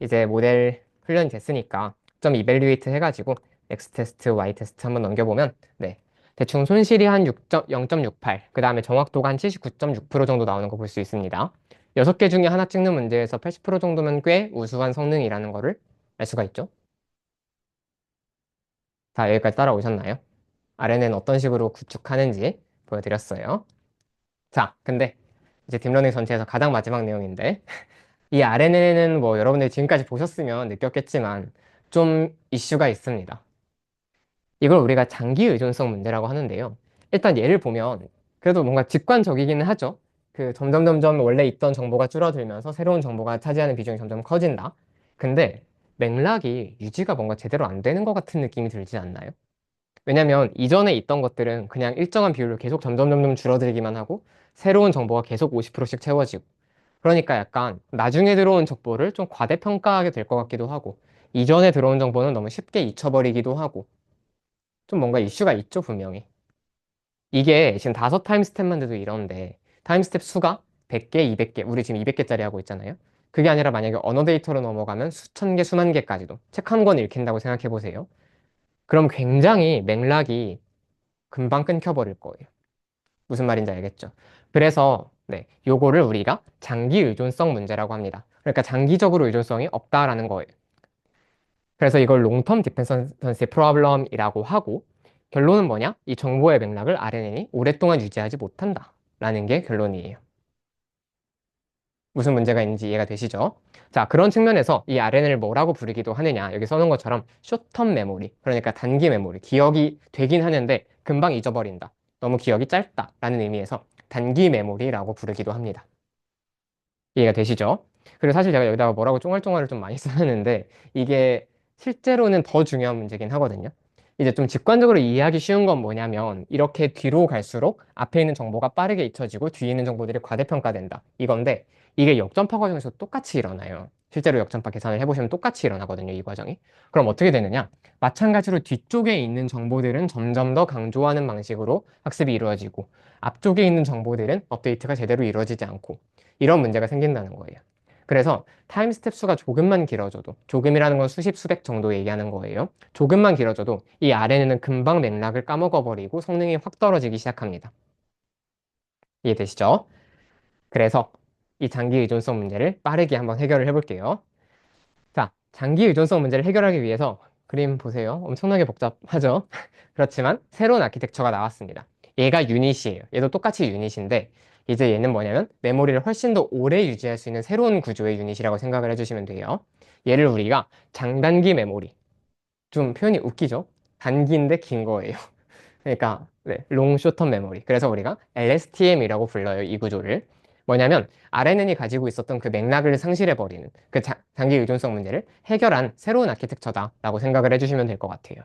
이제 모델 훈련이 됐으니까 점 이벨리웨이트 해가지고 X 테스트, Y 테스트 한번 넘겨보면 네, 대충 손실이 한 0.68, 그 다음에 정확도가 한 79.6% 정도 나오는 거 볼 수 있습니다. 6개 중에 하나 찍는 문제에서 80% 정도면 꽤 우수한 성능이라는 거를 알 수가 있죠. 자, 여기까지 따라오셨나요? RNN은 어떤 식으로 구축하는지 보여드렸어요. 자, 근데 이제 딥러닝 전체에서 가장 마지막 내용인데 이 RNN은 뭐 여러분들이 지금까지 보셨으면 느꼈겠지만 좀 이슈가 있습니다. 이걸 우리가 장기 의존성 문제라고 하는데요. 일단 예를 보면 그래도 뭔가 직관적이기는 하죠. 그 점점 원래 있던 정보가 줄어들면서 새로운 정보가 차지하는 비중이 점점 커진다. 근데 맥락이 유지가 뭔가 제대로 안 되는 것 같은 느낌이 들지 않나요? 왜냐면 이전에 있던 것들은 그냥 일정한 비율로 계속 점점 줄어들기만 하고 새로운 정보가 계속 50%씩 채워지고 그러니까 약간 나중에 들어온 정보를 좀 과대평가하게 될 것 같기도 하고 이전에 들어온 정보는 너무 쉽게 잊혀버리기도 하고 좀 뭔가 이슈가 있죠 분명히. 이게 지금 5 타임스텝만 돼도 이런데 타임스텝 수가 100개, 200개 우리 지금 200개짜리 하고 있잖아요. 그게 아니라 만약에 언어 데이터로 넘어가면 수천 개, 수만 개까지도 책 한 권 읽힌다고 생각해 보세요. 그럼 굉장히 맥락이 금방 끊겨버릴 거예요. 무슨 말인지 알겠죠? 그래서 네, 요거를 우리가 장기 의존성 문제라고 합니다. 그러니까 장기적으로 의존성이 없다라는 거예요. 그래서 이걸 롱텀 디펜던시 프로블럼이라고 하고 결론은 뭐냐? 이 정보의 맥락을 RNN이 오랫동안 유지하지 못한다. 라는 게 결론이에요. 무슨 문제가 있는지 이해가 되시죠? 자, 그런 측면에서 이 RNN을 뭐라고 부르기도 하느냐? 여기 써놓은 것처럼 쇼텀 메모리, 그러니까 단기 메모리, 기억이 되긴 하는데 금방 잊어버린다. 너무 기억이 짧다라는 의미에서 단기 메모리라고 부르기도 합니다. 이해가 되시죠? 그리고 사실 제가 여기다가 뭐라고 쫑알쫑알을 좀 많이 써놨는데 이게 실제로는 더 중요한 문제긴 하거든요. 이제 좀 직관적으로 이해하기 쉬운 건 뭐냐면 이렇게 뒤로 갈수록 앞에 있는 정보가 빠르게 잊혀지고 뒤에 있는 정보들이 과대평가된다. 이건데 이게 역전파 과정에서 똑같이 일어나요. 실제로 역전파 계산을 해보시면 똑같이 일어나거든요. 이 과정이. 그럼 어떻게 되느냐? 마찬가지로 뒤쪽에 있는 정보들은 점점 더 강조하는 방식으로 학습이 이루어지고 앞쪽에 있는 정보들은 업데이트가 제대로 이루어지지 않고 이런 문제가 생긴다는 거예요. 그래서 타임 스텝 수가 조금만 길어져도 조금이라는 건 수십 수백 정도 얘기하는 거예요. 조금만 길어져도 이 아래는 금방 맥락을 까먹어버리고 성능이 확 떨어지기 시작합니다. 이해되시죠? 그래서 이 장기 의존성 문제를 빠르게 한번 해결을 해볼게요. 자, 장기 의존성 문제를 해결하기 위해서 그림 보세요. 엄청나게 복잡하죠? 그렇지만 새로운 아키텍처가 나왔습니다. 얘가 유닛이에요. 얘도 똑같이 유닛인데 이제 얘는 뭐냐면 메모리를 훨씬 더 오래 유지할 수 있는 새로운 구조의 유닛이라고 생각을 해주시면 돼요. 얘를 우리가 장단기 메모리. 좀 표현이 웃기죠? 단기인데 긴 거예요. 그러니까 네, 롱 쇼텀 메모리. 그래서 우리가 LSTM이라고 불러요. 이 구조를. 뭐냐면 RNN이 가지고 있었던 그 맥락을 상실해버리는 그 장기 의존성 문제를 해결한 새로운 아키텍처다라고 생각을 해주시면 될 것 같아요.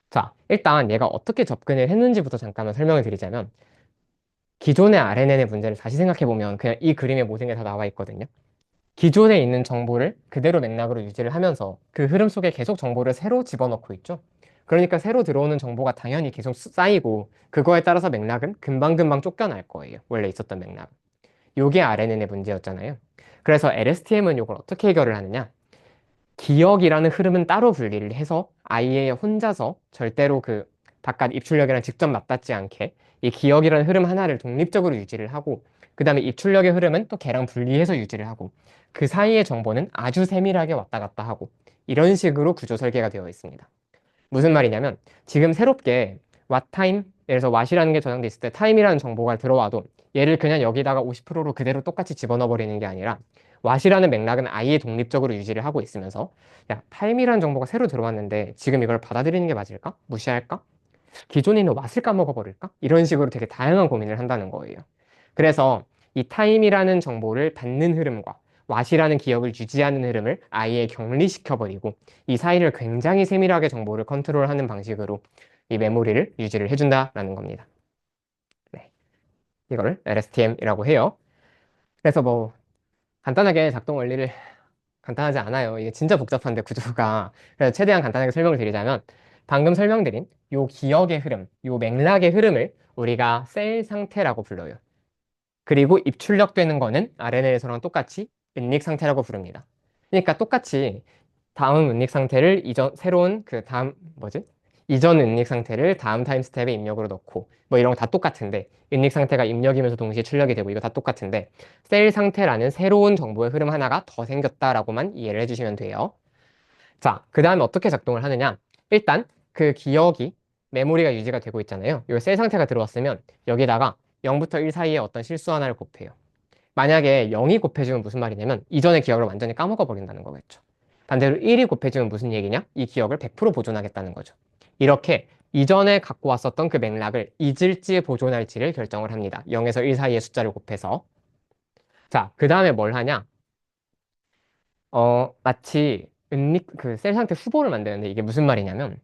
자, 일단 얘가 어떻게 접근을 했는지부터 잠깐만 설명을 드리자면 기존의 RNN의 문제를 다시 생각해보면 그냥 이 그림에 모든 게 다 나와 있거든요. 기존에 있는 정보를 그대로 맥락으로 유지를 하면서 그 흐름 속에 계속 정보를 새로 집어넣고 있죠. 그러니까 새로 들어오는 정보가 당연히 계속 쌓이고 그거에 따라서 맥락은 금방금방 쫓겨날 거예요. 원래 있었던 맥락은. 요게 RNN의 문제였잖아요. 그래서 LSTM은 이걸 어떻게 해결을 하느냐? 기억이라는 흐름은 따로 분리를 해서 아예 혼자서 절대로 그 바깥 입출력이랑 직접 맞닿지 않게 이 기억이라는 흐름 하나를 독립적으로 유지를 하고 그 다음에 입출력의 흐름은 또 걔랑 분리해서 유지를 하고 그 사이의 정보는 아주 세밀하게 왔다 갔다 하고 이런 식으로 구조 설계가 되어 있습니다. 무슨 말이냐면 지금 새롭게 왓타임, 예를 들어서 왓이라는 게 저장돼 있을 때 타임이라는 정보가 들어와도 얘를 그냥 여기다가 50%로 그대로 똑같이 집어넣어 버리는 게 아니라 왓이라는 맥락은 아예 독립적으로 유지를 하고 있으면서 야, 타임이라는 정보가 새로 들어왔는데 지금 이걸 받아들이는 게 맞을까? 무시할까? 기존에 있는 왓을 까먹어 버릴까? 이런 식으로 되게 다양한 고민을 한다는 거예요. 그래서 이 타임이라는 정보를 받는 흐름과 왓이라는 기억을 유지하는 흐름을 아예 격리시켜버리고 이 사이를 굉장히 세밀하게 정보를 컨트롤하는 방식으로 이 메모리를 유지를 해준다라는 겁니다. 네, 이거를 LSTM이라고 해요. 그래서 뭐 간단하게 작동 원리를 간단하지 않아요. 이게 진짜 복잡한데 구조가. 그래서 최대한 간단하게 설명을 드리자면 방금 설명드린 요 기억의 흐름, 요 맥락의 흐름을 우리가 셀 상태라고 불러요. 그리고 입출력되는 거는 RNA에서랑 똑같이 은닉 상태라고 부릅니다. 그러니까 똑같이 다음 은닉 상태를 새로운 그 다음 뭐지? 이전 은닉 상태를 다음 타임 스텝에 입력으로 넣고 뭐 이런 거 다 똑같은데 은닉 상태가 입력이면서 동시에 출력이 되고 이거 다 똑같은데 셀 상태라는 새로운 정보의 흐름 하나가 더 생겼다라고만 이해를 해주시면 돼요. 자, 그 다음에 어떻게 작동을 하느냐? 일단 그 기억이 메모리가 유지가 되고 있잖아요. 이 셀 상태가 들어왔으면 여기다가 0부터 1 사이에 어떤 실수 하나를 곱해요. 만약에 0이 곱해지면 무슨 말이냐면 이전의 기억을 완전히 까먹어 버린다는 거겠죠. 반대로 1이 곱해지면 무슨 얘기냐? 이 기억을 100% 보존하겠다는 거죠. 이렇게 이전에 갖고 왔었던 그 맥락을 잊을지 보존할지를 결정을 합니다. 0에서 1 사이의 숫자를 곱해서. 자, 그 다음에 뭘 하냐? 마치 그 셀 상태 후보를 만드는데 이게 무슨 말이냐면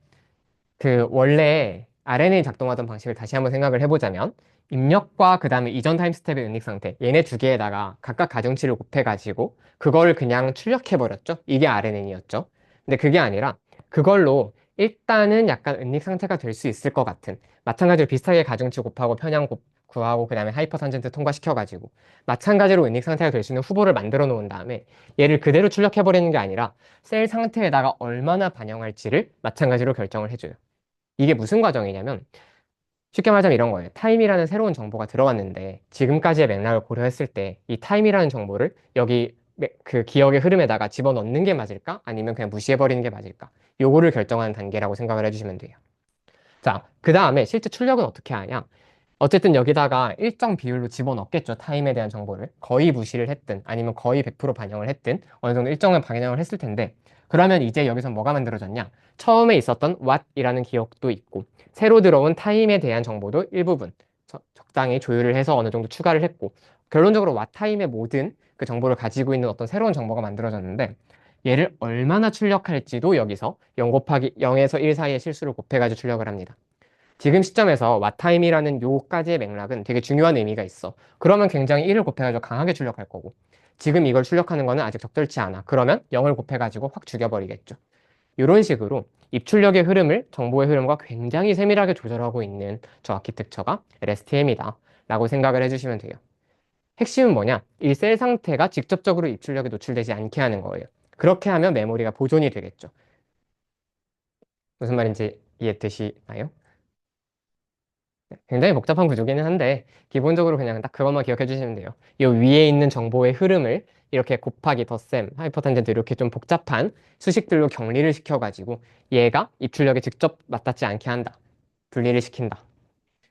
그 원래 RNA 작동하던 방식을 다시 한번 생각을 해보자면 입력과 그 다음에 이전 타임 스텝의 은닉 상태 얘네 두 개에다가 각각 가중치를 곱해가지고 그걸 그냥 출력해버렸죠. 이게 RNN이었죠. 근데 그게 아니라 그걸로 일단은 약간 은닉 상태가 될 수 있을 것 같은 마찬가지로 비슷하게 가중치 곱하고 편향 구하고 그 다음에 하이퍼 탄젠트 통과시켜가지고 마찬가지로 은닉 상태가 될 수 있는 후보를 만들어 놓은 다음에 얘를 그대로 출력해버리는 게 아니라 셀 상태에다가 얼마나 반영할지를 마찬가지로 결정을 해줘요. 이게 무슨 과정이냐면 쉽게 말하자면 이런 거예요. 타임이라는 새로운 정보가 들어왔는데 지금까지의 맥락을 고려했을 때 이 타임이라는 정보를 여기 그 기억의 흐름에다가 집어넣는 게 맞을까? 아니면 그냥 무시해버리는 게 맞을까? 요거를 결정하는 단계라고 생각을 해주시면 돼요. 자, 그 다음에 실제 출력은 어떻게 하냐? 어쨌든 여기다가 일정 비율로 집어넣겠죠. 타임에 대한 정보를. 거의 무시를 했든 아니면 거의 100% 반영을 했든 어느 정도 일정을 반영을 했을 텐데 그러면 이제 여기서 뭐가 만들어졌냐? 처음에 있었던 what이라는 기억도 있고 새로 들어온 타임에 대한 정보도 일부분 적당히 조율을 해서 어느 정도 추가를 했고 결론적으로 what 타임의 모든 그 정보를 가지고 있는 어떤 새로운 정보가 만들어졌는데 얘를 얼마나 출력할지도 여기서 0 곱하기 0에서 1 사이의 실수를 곱해가지고 출력을 합니다. 지금 시점에서 왓타임이라는 요까지의 맥락은 되게 중요한 의미가 있어. 그러면 굉장히 1을 곱해가지고 강하게 출력할 거고 지금 이걸 출력하는 거는 아직 적절치 않아. 그러면 0을 곱해가지고 확 죽여버리겠죠. 이런 식으로 입출력의 흐름을 정보의 흐름과 굉장히 세밀하게 조절하고 있는 저 아키텍처가 LSTM이다 라고 생각을 해주시면 돼요. 핵심은 뭐냐? 이 셀 상태가 직접적으로 입출력에 노출되지 않게 하는 거예요. 그렇게 하면 메모리가 보존이 되겠죠. 무슨 말인지 이해되시나요? 굉장히 복잡한 구조기는 한데 기본적으로 그냥 딱 그것만 기억해 주시면 돼요. 이 위에 있는 정보의 흐름을 이렇게 곱하기 덧셈, 하이퍼탄젠트 이렇게 좀 복잡한 수식들로 격리를 시켜가지고 얘가 입출력에 직접 맞닿지 않게 한다. 분리를 시킨다.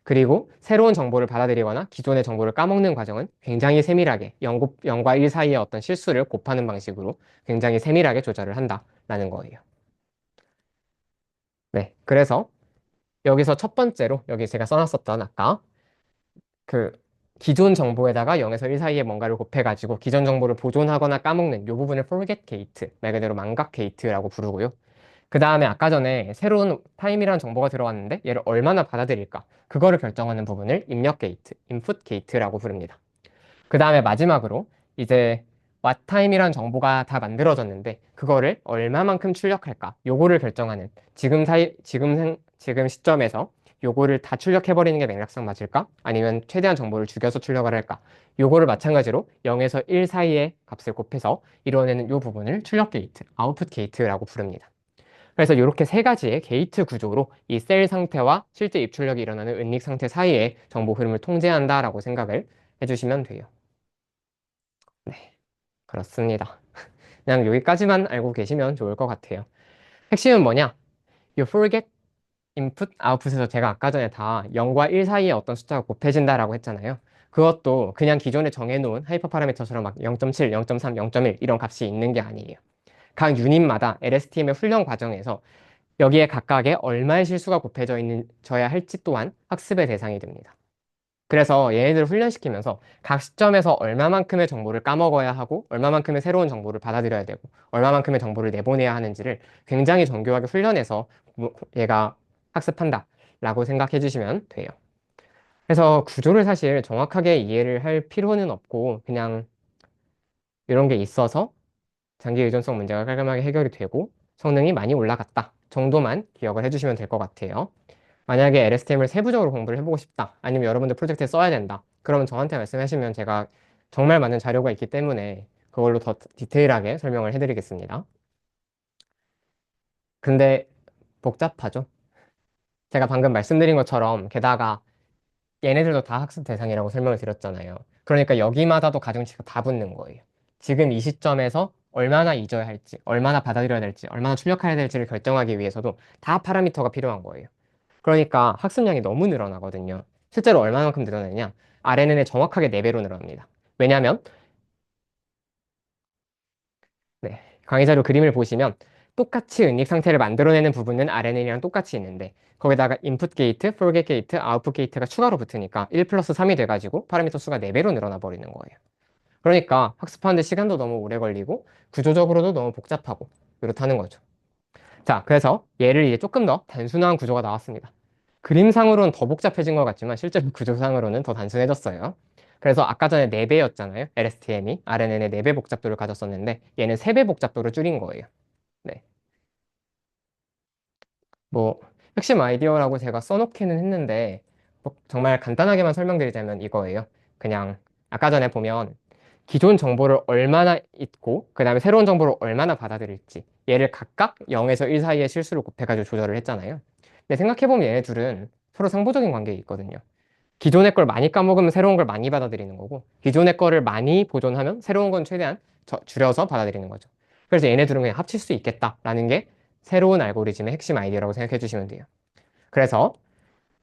그리고 새로운 정보를 받아들이거나 기존의 정보를 까먹는 과정은 굉장히 세밀하게 0과 1 사이의 어떤 실수를 곱하는 방식으로 굉장히 세밀하게 조절을 한다라는 거예요. 네, 그래서 여기서 첫 번째로 여기 제가 써놨었던 아까 그 기존 정보에다가 0에서 1 사이에 뭔가를 곱해가지고 기존 정보를 보존하거나 까먹는 이 부분을 forget gate, 말 그대로 망각 게이트라고 부르고요. 그 다음에 아까 전에 새로운 타임이라는 정보가 들어왔는데 얘를 얼마나 받아들일까? 그거를 결정하는 부분을 입력 게이트, input gate라고 부릅니다. 그 다음에 마지막으로 이제 what time이라는 정보가 다 만들어졌는데 그거를 얼마만큼 출력할까? 요거를 결정하는 지금 시점에서 요거를 다 출력해버리는 게 맥락상 맞을까? 아니면 최대한 정보를 죽여서 출력을 할까? 요거를 마찬가지로 0에서 1 사이의 값을 곱해서 이뤄내는 요 부분을 출력 게이트, 아웃풋 게이트라고 부릅니다. 그래서 이렇게 세 가지의 게이트 구조로 이 셀 상태와 실제 입출력이 일어나는 은닉 상태 사이의 정보 흐름을 통제한다라고 생각을 해주시면 돼요. 네, 그렇습니다. 그냥 여기까지만 알고 계시면 좋을 것 같아요. 핵심은 뭐냐? 이 forget input, output에서 제가 아까 전에 다 0과 1 사이에 어떤 숫자가 곱해진다라고 했잖아요. 그것도 그냥 기존에 정해놓은 하이퍼 파라미터처럼 막 0.7, 0.3, 0.1 이런 값이 있는 게 아니에요. 각 유닛마다 LSTM의 훈련 과정에서 여기에 각각의 얼마의 실수가 곱해져 있는 져야 할지 또한 학습의 대상이 됩니다. 그래서 얘네들을 훈련시키면서 각 시점에서 얼마만큼의 정보를 까먹어야 하고 얼마만큼의 새로운 정보를 받아들여야 되고 얼마만큼의 정보를 내보내야 하는지를 굉장히 정교하게 훈련해서 얘가 학습한다 라고 생각해 주시면 돼요. 그래서 구조를 사실 정확하게 이해를 할 필요는 없고 그냥 이런 게 있어서 장기 의존성 문제가 깔끔하게 해결이 되고 성능이 많이 올라갔다 정도만 기억을 해주시면 될 것 같아요. 만약에 LSTM을 세부적으로 공부를 해보고 싶다. 아니면 여러분들 프로젝트에 써야 된다. 그러면 저한테 말씀하시면 제가 정말 많은 자료가 있기 때문에 그걸로 더 디테일하게 설명을 해드리겠습니다. 근데 복잡하죠? 제가 방금 말씀드린 것처럼 게다가 얘네들도 다 학습 대상이라고 설명을 드렸잖아요. 그러니까 여기마다도 가중치가 다 붙는 거예요. 지금 이 시점에서 얼마나 잊어야 할지, 얼마나 받아들여야 될지, 얼마나 출력해야 될지를 결정하기 위해서도 다 파라미터가 필요한 거예요. 그러니까 학습량이 너무 늘어나거든요. 실제로 얼마만큼 늘어나냐? RNN에 정확하게 4배로 늘어납니다. 왜냐하면 네, 강의 자료 그림을 보시면 똑같이 은닉 상태를 만들어내는 부분은 RNN이랑 똑같이 있는데 거기다가 인풋 게이트, forget 게이트, 아웃풋 게이트가 추가로 붙으니까 1 플러스 3이 돼가지고 파라미터 수가 4배로 늘어나 버리는 거예요. 그러니까 학습하는데 시간도 너무 오래 걸리고 구조적으로도 너무 복잡하고 이렇다는 거죠. 자, 그래서 얘를 이제 조금 더 단순한 구조가 나왔습니다. 그림상으로는 더 복잡해진 것 같지만 실제로 구조상으로는 더 단순해졌어요. 그래서 아까 전에 4배였잖아요. LSTM이 RNN의 4배 복잡도를 가졌었는데 얘는 3배 복잡도를 줄인 거예요. 네. 뭐 핵심 아이디어라고 제가 써놓기는 했는데 뭐 정말 간단하게만 설명드리자면 이거예요. 그냥 아까 전에 보면 기존 정보를 얼마나 잊고 그 다음에 새로운 정보를 얼마나 받아들일지 얘를 각각 0에서 1 사이의 실수를 곱해가지고 조절을 했잖아요. 근데 생각해보면 얘네 둘은 서로 상호적인 관계에 있거든요. 기존의 걸 많이 까먹으면 새로운 걸 많이 받아들이는 거고 기존의 거를 많이 보존하면 새로운 건 최대한 줄여서 받아들이는 거죠. 그래서 얘네 둘은 그냥 합칠 수 있겠다라는 게 새로운 알고리즘의 핵심 아이디어라고 생각해 주시면 돼요. 그래서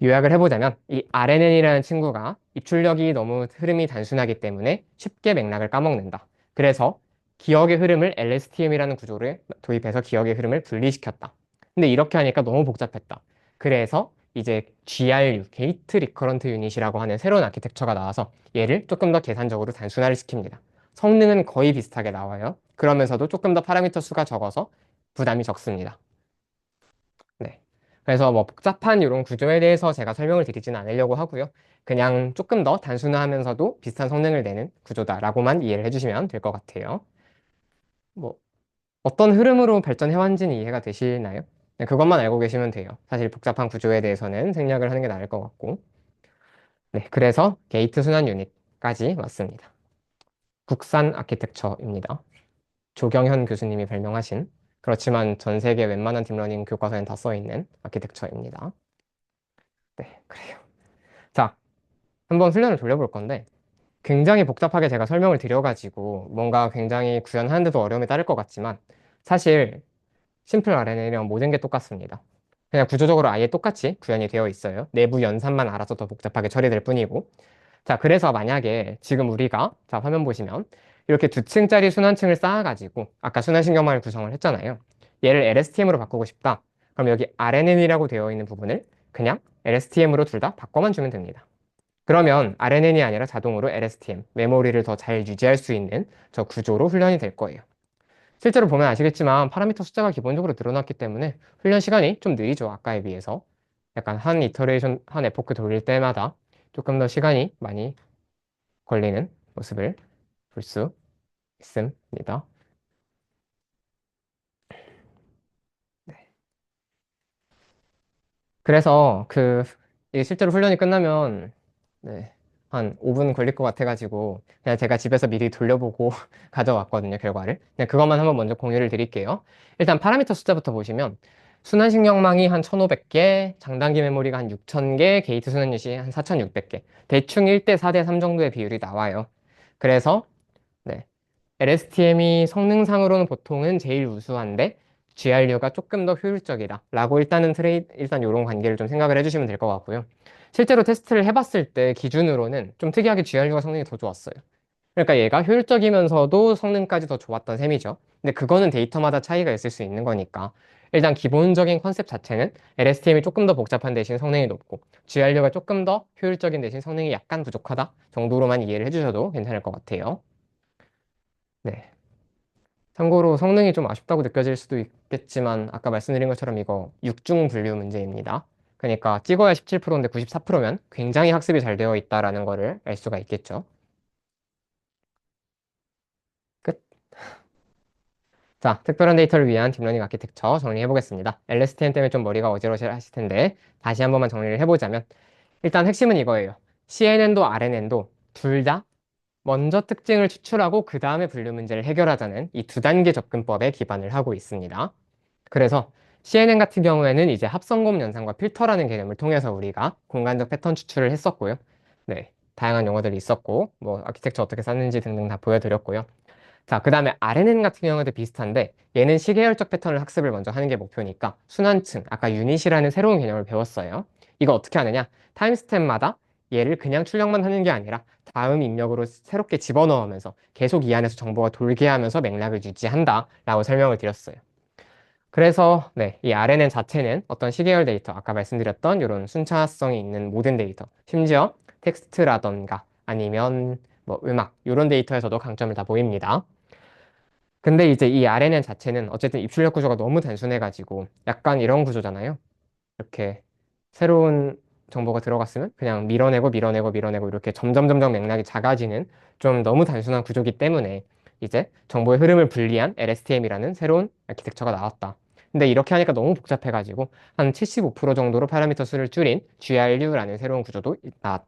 요약을 해보자면 이 RNN이라는 친구가 입출력이 너무 흐름이 단순하기 때문에 쉽게 맥락을 까먹는다. 그래서 기억의 흐름을 LSTM이라는 구조를 도입해서 기억의 흐름을 분리시켰다. 근데 이렇게 하니까 너무 복잡했다. 그래서 이제 GRU, 게이트 리커런트 유닛이라고 하는 새로운 아키텍처가 나와서 얘를 조금 더 계산적으로 단순화를 시킵니다. 성능은 거의 비슷하게 나와요. 그러면서도 조금 더 파라미터 수가 적어서 부담이 적습니다. 네. 그래서 뭐 복잡한 이런 구조에 대해서 제가 설명을 드리지는 않으려고 하고요. 그냥 조금 더 단순하면서도 비슷한 성능을 내는 구조다라고만 이해를 해주시면 될 것 같아요. 뭐 어떤 흐름으로 발전해왔는지는 이해가 되시나요? 네, 그것만 알고 계시면 돼요. 사실 복잡한 구조에 대해서는 생략을 하는 게 나을 것 같고. 네, 그래서 게이트 순환 유닛까지 왔습니다. 국산 아키텍처입니다. 조경현 교수님이 발명하신 그렇지만 전 세계 웬만한 딥러닝 교과서엔 다 써있는 아키텍처입니다. 네, 그래요. 자, 한번 훈련을 돌려볼 건데 굉장히 복잡하게 제가 설명을 드려가지고 뭔가 굉장히 구현하는데도 어려움이 따를 것 같지만 사실 심플 RNN이랑 모든 게 똑같습니다. 그냥 구조적으로 아예 똑같이 구현이 되어 있어요. 내부 연산만 알아서 더 복잡하게 처리될 뿐이고. 자, 그래서 만약에 지금 우리가 자, 화면 보시면 이렇게 두 층짜리 순환층을 쌓아가지고 아까 순환신경망을 구성을 했잖아요. 얘를 LSTM으로 바꾸고 싶다. 그럼 여기 RNN이라고 되어 있는 부분을 그냥 LSTM으로 둘 다 바꿔만 주면 됩니다. 그러면 RNN이 아니라 자동으로 LSTM, 메모리를 더 잘 유지할 수 있는 저 구조로 훈련이 될 거예요. 실제로 보면 아시겠지만 파라미터 숫자가 기본적으로 늘어났기 때문에 훈련 시간이 좀 느리죠. 아까에 비해서. 약간 한 이터레이션, 한 에포크 돌릴 때마다 조금 더 시간이 많이 걸리는 모습을 볼 수 있습니다. 그래서 이게 실제로 훈련이 끝나면 네, 한 5분 걸릴 것 같아가지고 그냥 제가 집에서 미리 돌려보고 가져왔거든요, 결과를. 그냥 그것만 한번 먼저 공유를 드릴게요. 일단 파라미터 숫자부터 보시면 순환신경망이 한 1500개, 장단기 메모리가 한 6000개, 게이트 순환 유시 한 4600개. 대충 1대 4대 3 정도의 비율이 나와요. 그래서 네, LSTM이 성능상으로는 보통은 제일 우수한데 GRU가 조금 더 효율적이다 라고 일단 이런 관계를 좀 생각을 해주시면 될 것 같고요. 실제로 테스트를 해봤을 때 기준으로는 좀 특이하게 GRU가 성능이 더 좋았어요. 그러니까 얘가 효율적이면서도 성능까지 더 좋았던 셈이죠. 근데 그거는 데이터마다 차이가 있을 수 있는 거니까 일단 기본적인 컨셉 자체는 LSTM이 조금 더 복잡한 대신 성능이 높고 GRU가 조금 더 효율적인 대신 성능이 약간 부족하다 정도로만 이해를 해주셔도 괜찮을 것 같아요. 네. 참고로 성능이 좀 아쉽다고 느껴질 수도 있겠지만 아까 말씀드린 것처럼 이거 6중 분류 문제입니다. 그러니까 찍어야 17%인데 94%면 굉장히 학습이 잘 되어 있다라는 거를 알 수가 있겠죠. 끝. 자, 특별한 데이터를 위한 딥러닝 아키텍처 정리해 보겠습니다. LSTM 때문에 좀 머리가 어지러우실 텐데 다시 한 번만 정리를 해보자면 일단 핵심은 이거예요. CNN도 RNN도 둘 다 먼저 특징을 추출하고 그 다음에 분류 문제를 해결하자는 이 두 단계 접근법에 기반을 하고 있습니다. 그래서 CNN 같은 경우에는 이제 합성곰 연산과 필터라는 개념을 통해서 우리가 공간적 패턴 추출을 했었고요. 네, 다양한 용어들이 있었고, 뭐 아키텍처 어떻게 썼는지 등등 다 보여드렸고요. 자, 그 다음에 RNN 같은 경우도 비슷한데 얘는 시계열적 패턴을 학습을 먼저 하는 게 목표니까 순환층, 아까 유닛이라는 새로운 개념을 배웠어요. 이거 어떻게 하느냐? 타임스텝마다 얘를 그냥 출력만 하는 게 아니라 다음 입력으로 새롭게 집어넣으면서 계속 이 안에서 정보가 돌게 하면서 맥락을 유지한다 라고 설명을 드렸어요. 그래서 네, 이 RNN 자체는 어떤 시계열 데이터, 아까 말씀드렸던 이런 순차성이 있는 모든 데이터, 심지어 텍스트라던가 아니면 뭐 음악 이런 데이터에서도 강점을 다 보입니다. 근데 이제 이 RNN 자체는 어쨌든 입출력 구조가 너무 단순해가지고 약간 이런 구조잖아요. 이렇게 새로운 정보가 들어갔으면 그냥 밀어내고 밀어내고 밀어내고 이렇게 점점 점점 맥락이 작아지는 좀 너무 단순한 구조기 때문에 이제 정보의 흐름을 분리한 LSTM이라는 새로운 아키텍처가 나왔다. 근데 이렇게 하니까 너무 복잡해가지고 한 75% 정도로 파라미터 수를 줄인 GRU라는 새로운 구조도 나왔다.